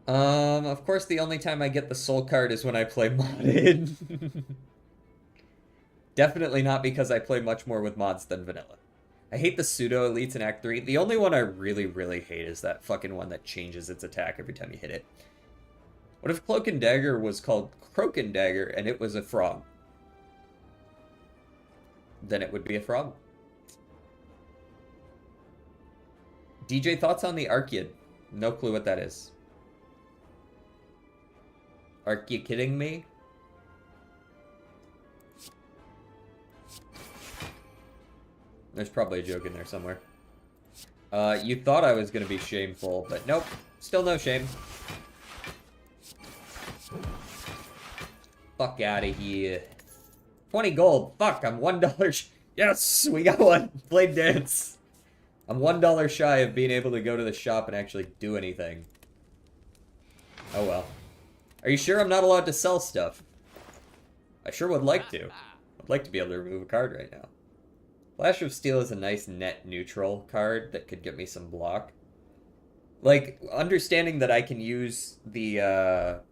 Of course the only time I get the soul card is when I play modded. Definitely not because I play much more with mods than vanilla. I hate the pseudo elites in Act 3. The only one I really, really hate is that fucking one that changes its attack every time you hit it. What if Cloak and Dagger was called Croak and Dagger and it was a frog? Then it would be a frog. DJ, thoughts on the Archeid? No clue what that is. Are you kidding me? There's probably a joke in there somewhere. You thought I was gonna be shameful, but nope. Still no shame. Fuck out of here. 20 gold. Fuck, I'm $1. Yes, we got one. Blade dance. I'm $1 shy of being able to go to the shop and actually do anything. Oh well. Are you sure I'm not allowed to sell stuff? I sure would like to. I'd like to be able to remove a card right now. Flash of Steel is a nice net neutral card that could get me some block. Like, understanding that I can use the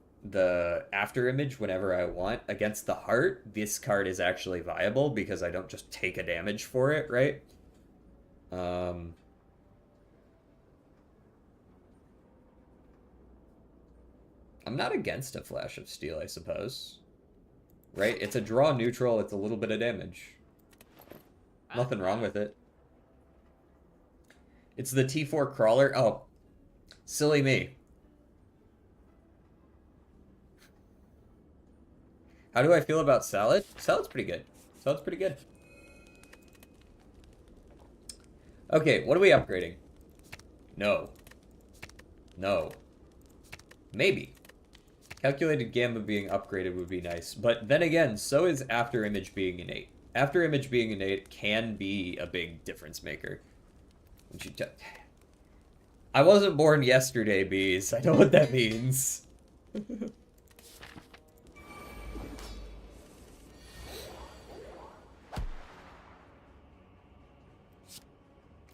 after image whenever I want against the heart, this card is actually viable because I don't just take a damage for it, right? I'm not against a Flash of Steel, I suppose. Right? It's a draw neutral, it's a little bit of damage. Nothing wrong with it. It's the T4 crawler. Oh, silly me. How do I feel about salad? Salad's pretty good. Salad's pretty good. Okay, what are we upgrading? No. No. Maybe. Calculated Gamma being upgraded would be nice. But then again, so is After Image being innate. After Image being innate can be a big difference maker. I wasn't born yesterday, bees. I know what that means.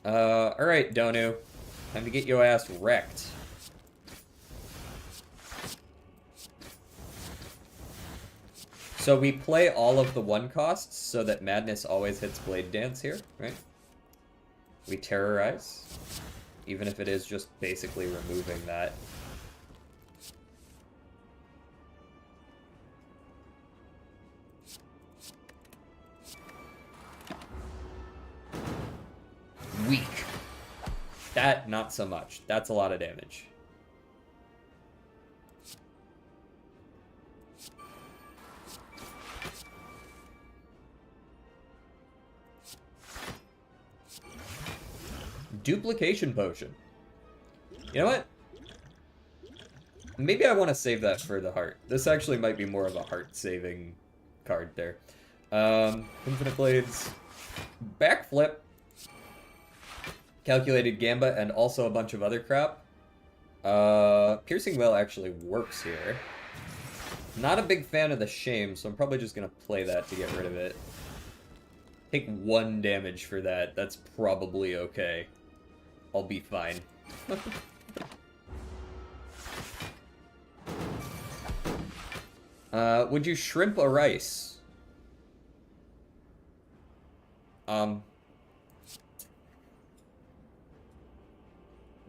Alright, Donu. Time to get your ass wrecked. So we play all of the 1 costs so that Madness always hits Blade Dance here, right? We terrorize, even if it is just basically removing that. Weak. That, not so much. That's a lot of damage. Duplication potion. You know what? Maybe I want to save that for the heart. This actually might be more of a heart-saving card there. Infinite Blades. Backflip. Calculated Gambit, and also a bunch of other crap. Piercing Wail actually works here. Not a big fan of the Shame, so I'm probably just going to play that to get rid of it. Take 1 damage for that. That's probably okay. I'll be fine. Would you shrimp a rice?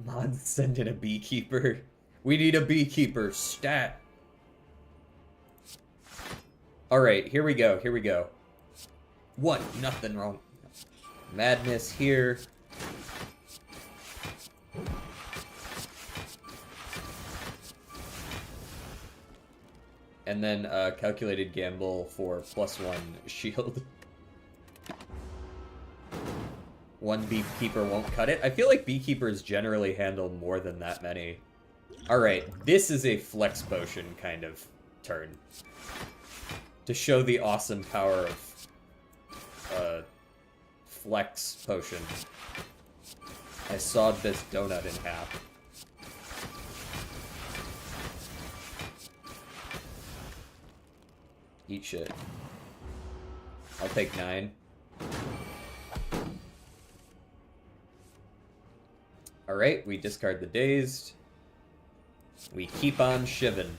Mod, send in a beekeeper. We need a beekeeper. Stat. Alright, here we go, here we go. What? Nothing wrong. Madness here. And then calculated gamble for +1 shield. 1 beekeeper won't cut it. I feel like beekeepers generally handle more than that many. Alright, this is a flex potion kind of turn. To show the awesome power of flex potion. I sawed this donut in half. Eat shit. I'll take 9. Alright, we discard the Dazed. We keep on shivin'.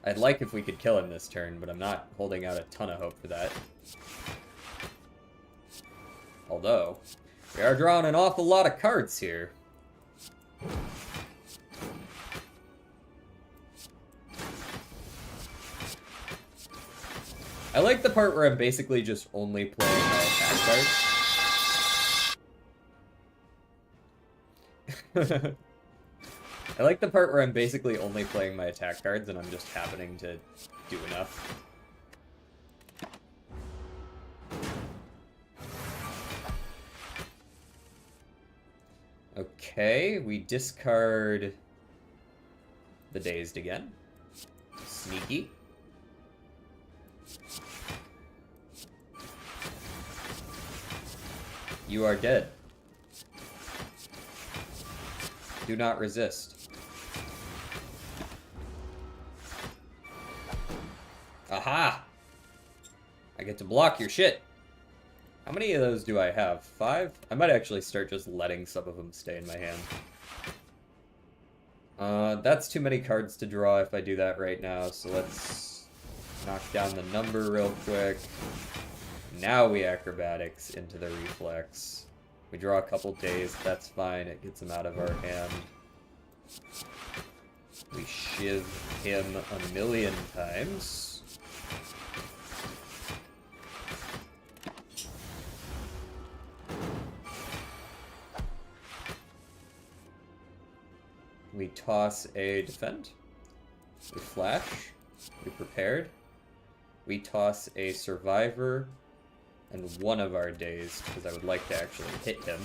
I'd like if we could kill him this turn, but I'm not holding out a ton of hope for that. Although, we are drawing an awful lot of cards here. I like the part where I'm basically just only playing my attack cards. I like the part where I'm basically only playing my attack cards and I'm just happening to do enough. Okay, we discard the Dazed again. Sneaky. You are dead. Do not resist. Aha! I get to block your shit. How many of those do I have? 5? I might actually start just letting some of them stay in my hand. That's too many cards to draw if I do that right now, so let's knock down the number real quick. Now we acrobatics into the reflex. We draw a couple days, that's fine, it gets him out of our hand. We shiv him a million times. We toss a defend. We flash. We prepared. We toss a survivor and one of our days, because I would like to actually hit him.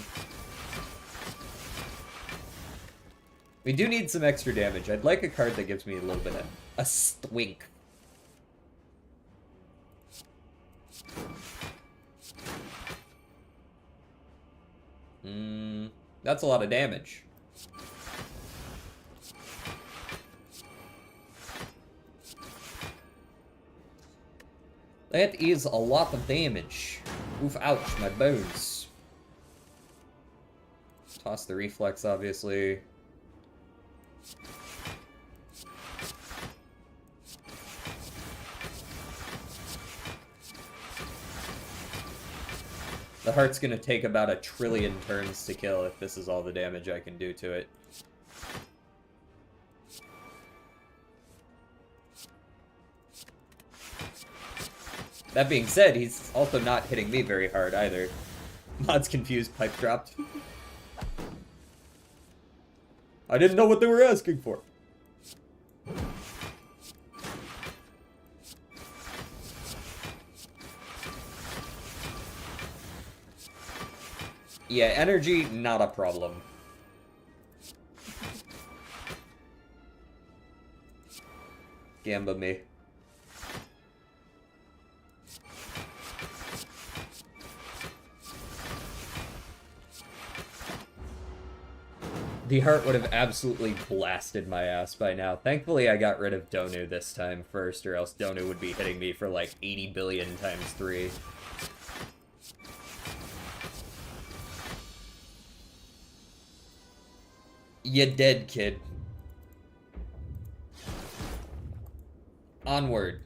We do need some extra damage. I'd like a card that gives me a little bit of a stwink. That's a lot of damage. That is a lot of damage. Oof, ouch, my bones. Toss the reflex, obviously. The heart's gonna take about 1 trillion turns to kill if this is all the damage I can do to it. That being said, he's also not hitting me very hard either. Mod's confused, pipe dropped. I didn't know what they were asking for. Yeah, energy, not a problem. Gamba me. The heart would have absolutely blasted my ass by now. Thankfully, I got rid of Donu this time first, or else Donu would be hitting me for like 80 billion times 3. You dead, kid. Onward.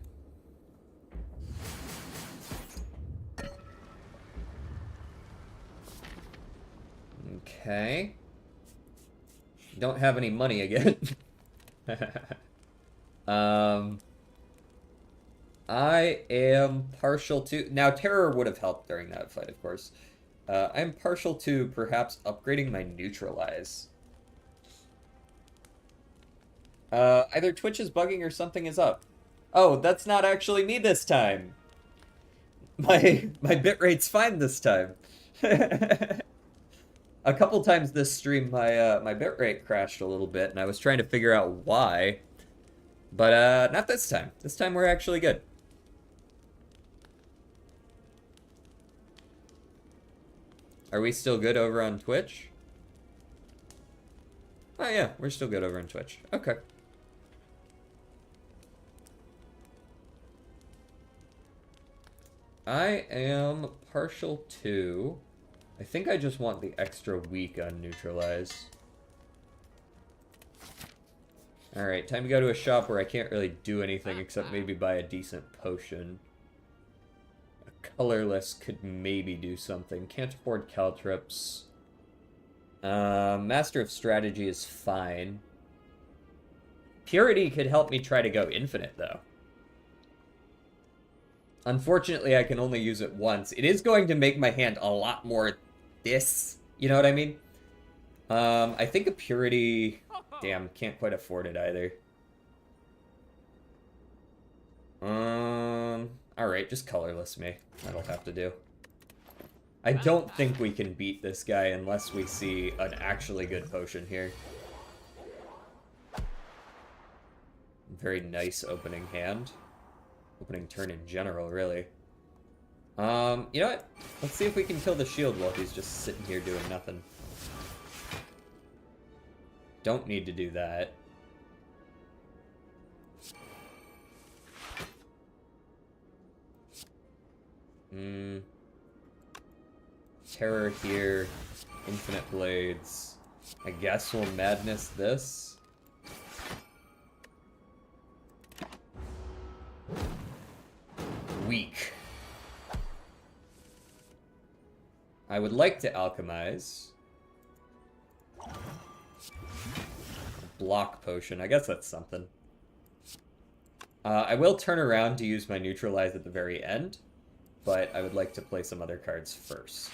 Okay. Don't have any money again. I am partial to... Now, Terror would have helped during that fight, of course. I'm partial to perhaps upgrading my Neutralize. Either Twitch is bugging or something is up. Oh, that's not actually me this time. My bitrate's fine this time. A couple times this stream, my bitrate crashed a little bit, and I was trying to figure out why. But, not this time. This time we're actually good. Are we still good over on Twitch? Oh yeah, we're still good over on Twitch. Okay. I am partial to... I think I just want the extra weak on Neutralize. Alright, time to go to a shop where I can't really do anything except maybe buy a decent potion. A colorless could maybe do something. Can't afford Caltrips. Master of Strategy is fine. Purity could help me try to go infinite, though. Unfortunately, I can only use it once. It is going to make my hand a lot more this. You know what I mean? I think a Purity... Damn, can't quite afford it either. Alright, just colorless me. That'll have to do. I don't think we can beat this guy unless we see an actually good potion here. Very nice opening hand. Opening turn in general, really. You know what? Let's see if we can kill the shield while he's just sitting here doing nothing. Don't need to do that. Terror here. Infinite Blades. I guess we'll Madness this. Weak. I would like to alchemize. Block potion. I guess that's something. I will turn around to use my Neutralize at the very end, but I would like to play some other cards first.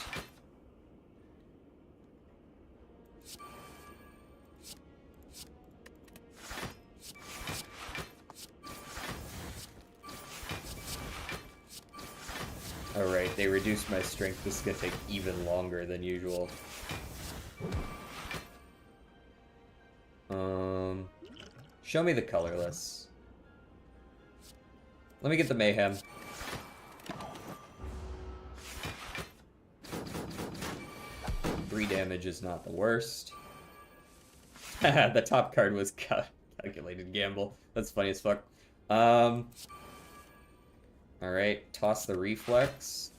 Alright, they reduced my strength. This is gonna take even longer than usual. Show me the colorless. Let me get the Mayhem. Three damage is not the worst. The top card was calculated gamble. That's funny as fuck. Alright, toss the reflex.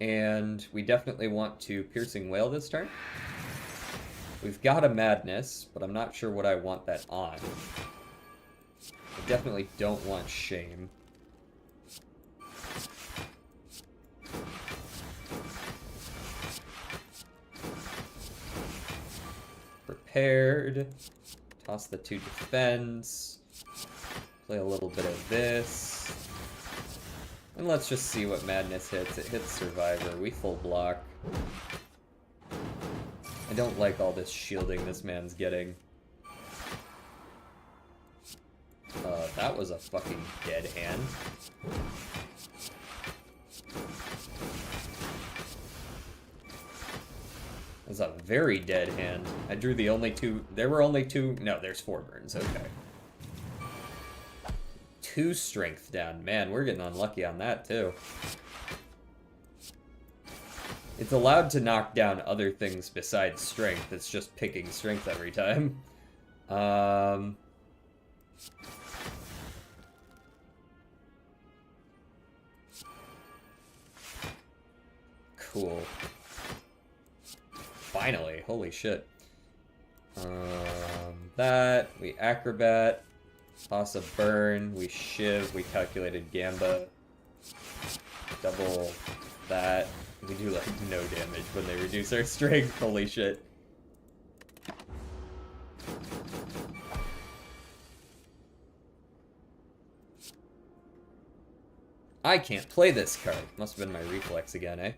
And we definitely want to Piercing Wail this turn. We've got a Madness, but I'm not sure what I want that on. I definitely don't want Shame. Prepared. Toss the 2 defense. Play a little bit of this. And let's just see what Madness hits. It hits Survivor. We full block. I don't like all this shielding this man's getting. That was a fucking dead hand. That's a very dead hand. I drew the only two. There were only two. No, there's 4 burns. Okay. 2 strength down. Man, we're getting unlucky on that, too. It's allowed to knock down other things besides strength. It's just picking strength every time. Cool. Finally, holy shit. That, we acrobat, toss a burn, we shiv, we calculated gamba, double that. We do like no damage when they reduce our strength, holy shit. I can't play this card. Must have been my reflex again, eh?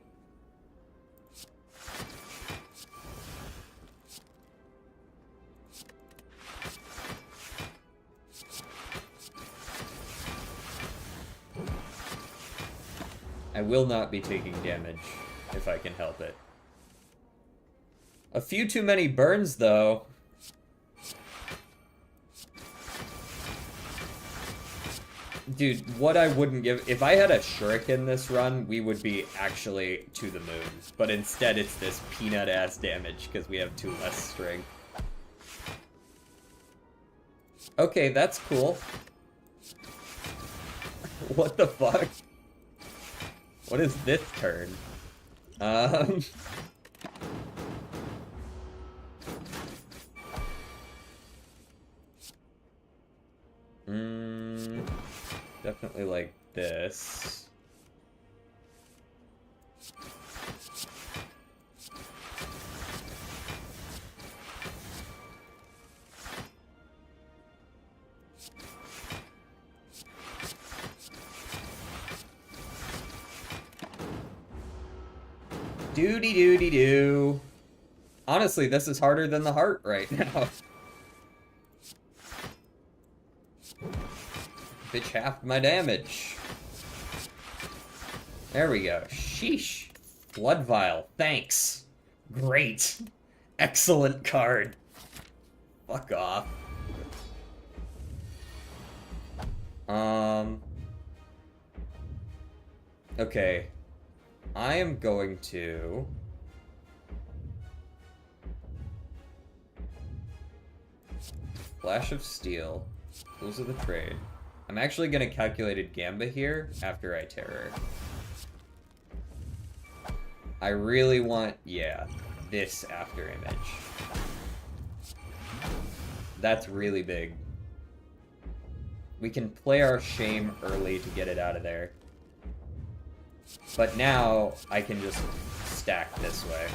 I will not be taking damage if I can help it. A few too many burns, though. Dude, what I wouldn't give... If I had a Shuriken this run, we would be actually to the moon. But instead, it's this peanut-ass damage, because we have 2 less strength. Okay, that's cool. What the fuck? What is this turn? Definitely like this. Doody-doody-doo. Honestly, this is harder than the heart right now. Bitch halved my damage. There we go. Sheesh. Blood Vial. Thanks. Great. Excellent card. Fuck off. Okay. I am going to... Flash of Steel. Tools of the Trade. I'm actually going to calculated Gamba here after I Terror. I really want, yeah, this after image. That's really big. We can play our Shame early to get it out of there. But now, I can just stack this way.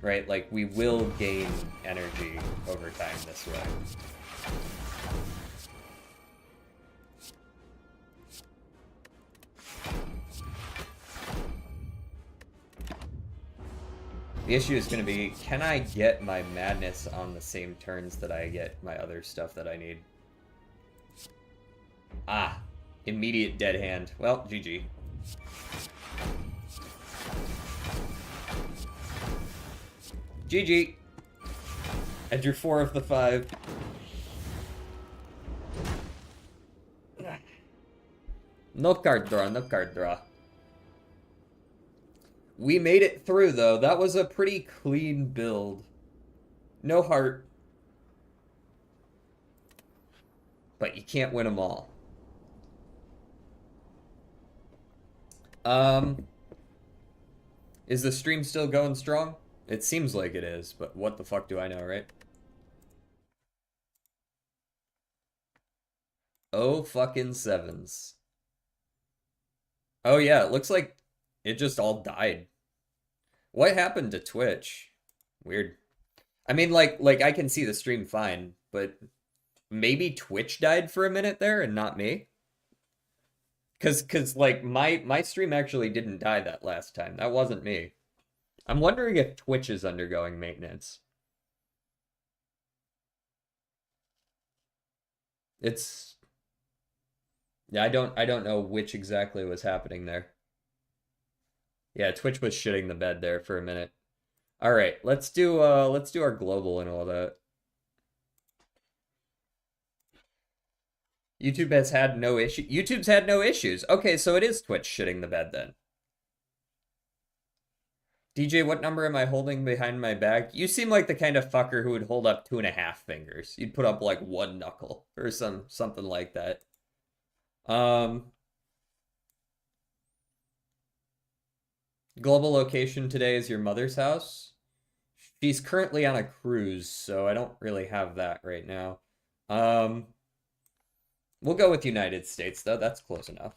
Right, like, we will gain energy over time this way. The issue is going to be, can I get my Madness on the same turns that I get my other stuff that I need? Ah, immediate dead hand. Well, GG. GG. I drew 4 of the 5. No card draw, no card draw. We made it through, though. That was a pretty clean build. No heart. But you can't win them all. Is the stream still going strong? It seems like it is, but what the fuck do I know, right? Oh, fucking sevens. Oh, yeah, it looks like it just all died. What happened to Twitch? Weird. I mean, like I can see the stream fine, but maybe Twitch died for a minute there and not me. Cause like my stream actually didn't die that last time. That wasn't me. I'm wondering if Twitch is undergoing maintenance. It's yeah, I don't know which exactly was happening there. Yeah, Twitch was shitting the bed there for a minute. All right, let's do our global and all that. YouTube has had no issue. YouTube's had no issues. Okay, so it is Twitch shitting the bed then. DJ, what number am I holding behind my back? You seem like the kind of fucker who would hold up 2.5 fingers. You'd put up like one knuckle or something like that. Global location today is your mother's house. She's currently on a cruise, so I don't really have that right now. We'll go with United States though. That's close enough.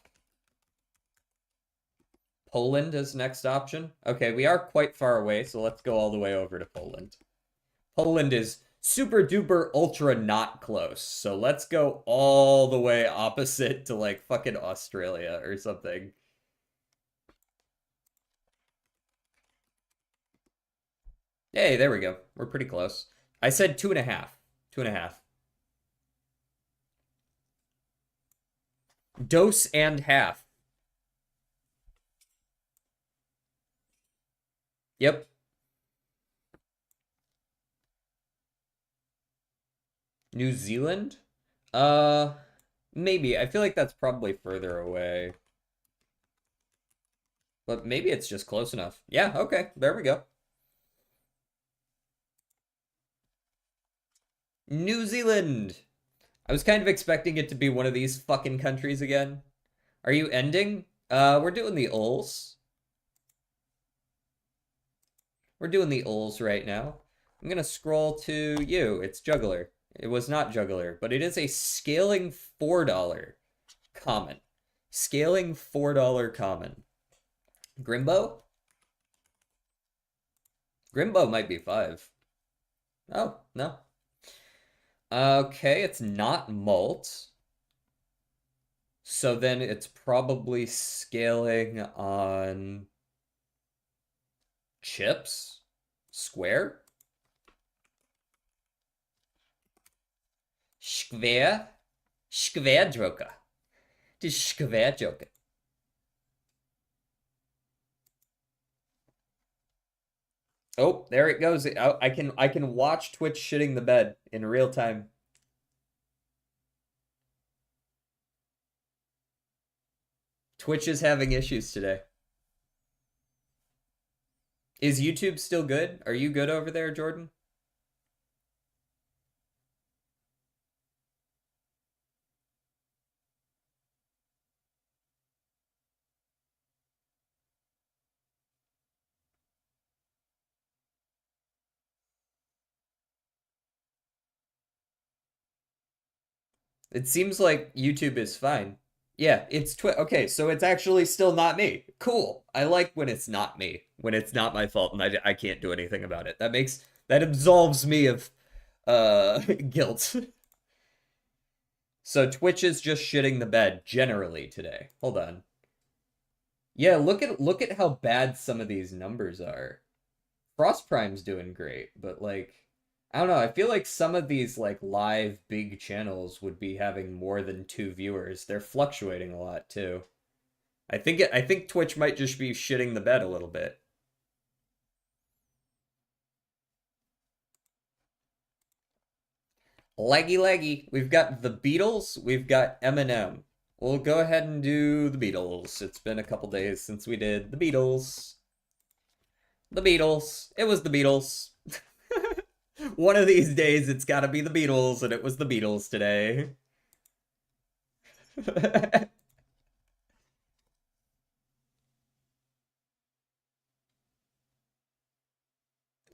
Poland is next option. Okay, we are quite far away, so let's go all the way over to Poland. Poland is super duper ultra not close, so let's go all the way opposite to like fucking Australia or something. Hey, there we go. We're pretty close. I said 2.5. 2.5. Dose and half. Yep. New Zealand? Maybe. I feel like that's probably further away. But maybe it's just close enough. Yeah, okay. There we go. New Zealand! I was kind of expecting it to be one of these fucking countries again. Are you ending? We're doing the ULs. We're doing the ULs right now. I'm gonna scroll to you. It's Juggler. It was not Juggler, but it is a scaling $4 common. Scaling $4 common. Grimbo? Grimbo might be 5. Oh, no. Okay, it's not malt. So then it's probably scaling on chips? Square? Skvær? Skværdrukker. Det er skværdrukker. Oh, there it goes. I can watch Twitch shitting the bed in real time. Twitch is having issues today. Is YouTube still good? Are you good over there, Jordan? It seems like YouTube is fine. Yeah, it's okay, so it's actually still not me. Cool. I like when it's not me, when it's not my fault and I can't do anything about it. That absolves me of guilt. So Twitch is just shitting the bed generally today. Hold on. Yeah, look at how bad some of these numbers are. Frost Prime's doing great, but like I don't know, I feel like some of these like live big channels would be having more than 2 viewers. They're fluctuating a lot too. I think Twitch might just be shitting the bed a little bit. Leggy leggy. We've got the Beatles, we've got Eminem. We'll go ahead and do the Beatles. It's been a couple days since we did the Beatles. The Beatles. It was the Beatles. One of these days it's gotta be the Beatles, and it was the Beatles today.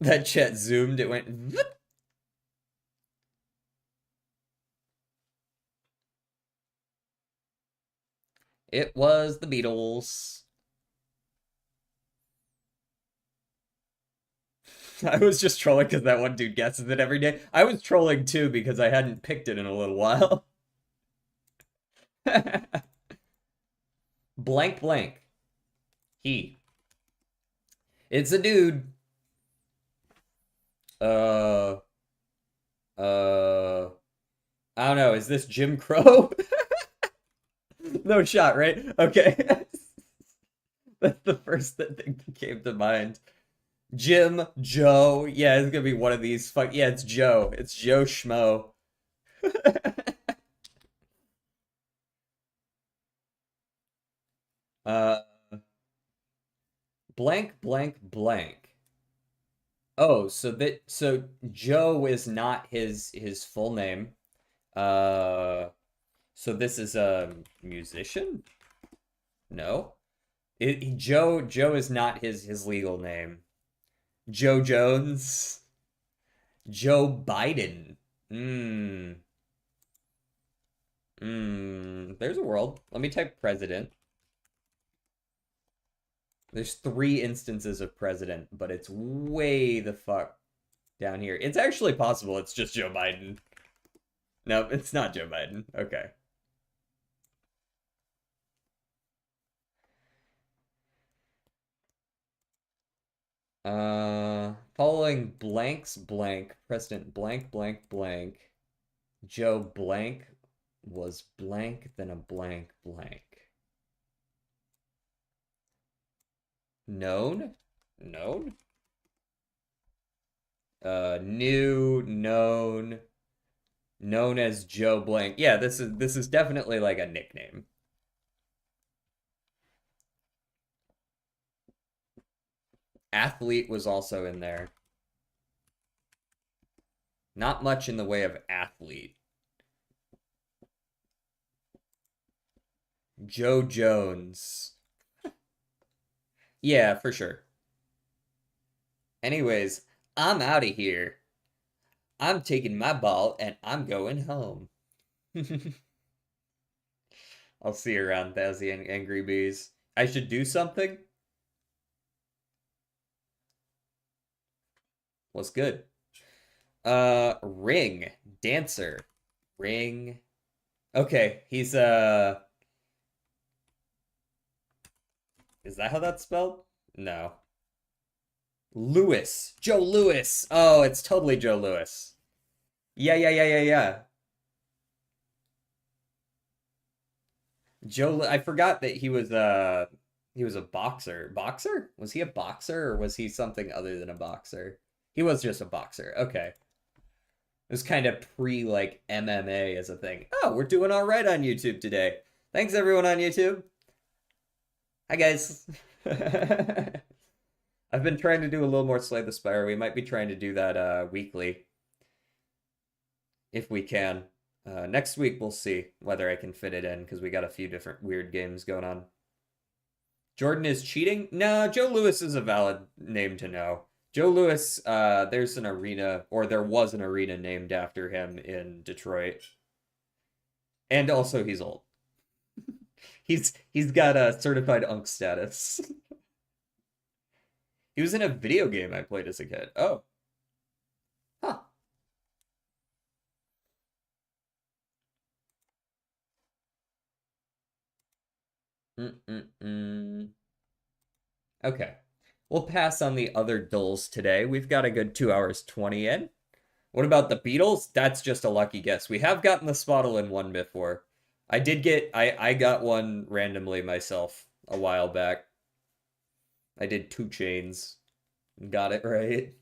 That chat zoomed, it went. It was the Beatles. I was just trolling because that one dude guesses it every day. I was trolling too because I hadn't picked it in a little while. Blank blank. He. It's a dude. Uh, uh, I don't know. Is this Jim Crow? No shot, right? Okay. That's the first thing that came to mind. Jim, Joe. Yeah, it's gonna be one of these. Fuck yeah, it's Joe. It's Joe Schmo. uh, blank, blank, blank. Oh, so Joe is not his full name. Uh, so this is a musician? No. Joe is not his legal name. Joe Jones. Joe Biden. Hmm. Hmm. There's a world. Let me type president. There's three instances of president, but it's way the fuck down here. It's actually possible it's just Joe Biden. No, it's not Joe Biden. Okay. Following blanks blank, President blank blank blank, Joe blank was blank, then a blank blank. Known? Known? New, known, known as Joe blank. Yeah, this is definitely like a nickname. Athlete was also in there. Not much in the way of athlete. Joe Jones. Yeah, for sure. Anyways, I'm out of here. I'm taking my ball and I'm going home. I'll see you around, Thazzy and Angry Bees. I should do something? What's good? Ring. Dancer. Ring. Okay, he's is that how that's spelled? No. Lewis. Joe Lewis. Oh, it's totally Joe Lewis. Yeah, yeah, yeah, yeah, yeah. I forgot that he was a boxer. Boxer? Was he a boxer or was he something other than a boxer? He was just a boxer. Okay. It was kind of pre like MMA as a thing. Oh, we're doing all right on YouTube today. Thanks everyone on YouTube. Hi guys. I've been trying to do a little more Slay the Spire. We might be trying to do that weekly if we can. Next week we'll see whether I can fit it in because we got a few different weird games going on. Jordan is cheating? No, Joe Lewis is a valid name to know. Joe Lewis, there's an arena, or there was an arena named after him in Detroit. And also he's old. He's got a certified unk status. He was in a video game I played as a kid. Oh. Huh. Mm-mm-mm. Okay. We'll pass on the other dulls today. We've got a good 2 hours 20 in. What about the Beatles? That's just a lucky guess. We have gotten the Spottle in one before. I got one randomly myself a while back. I did 2 Chains. Got it right.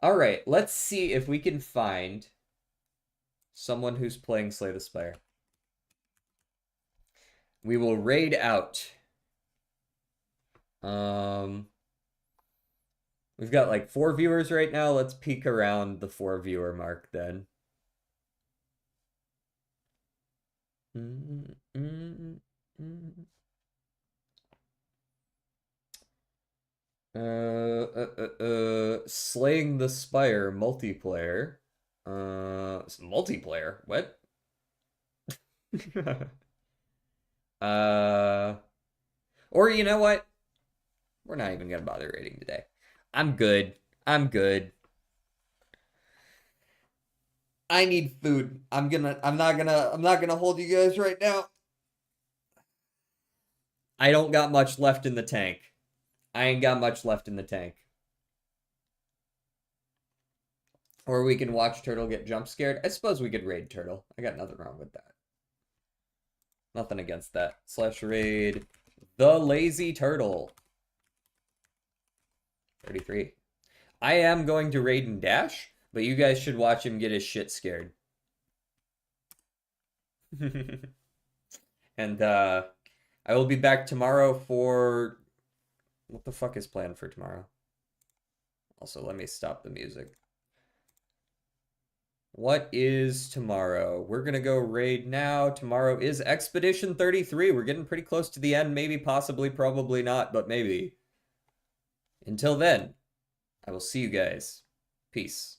All right, let's see if we can find someone who's playing Slay the Spire. We will raid out. We've got like 4 viewers right now. Let's peek around the 4 viewer mark then. Slaying the Spire multiplayer. Multiplayer? What? Uh, or you know what? We're not even gonna bother rating today. I'm good. I'm good. I need food. I'm not gonna hold you guys right now. I don't got much left in the tank. I ain't got much left in the tank. Or we can watch Turtle get jump scared. I suppose we could raid Turtle. I got nothing wrong with that. Nothing against that. Slash raid the lazy turtle. 33. I am going to raid and dash, but you guys should watch him get his shit scared. And I will be back tomorrow for... What the fuck is planned for tomorrow? Also, let me stop the music. What is tomorrow? We're gonna go raid now. Tomorrow is Expedition 33. We're getting pretty close to the end. Maybe, possibly, probably not, but maybe. Until then, I will see you guys. Peace.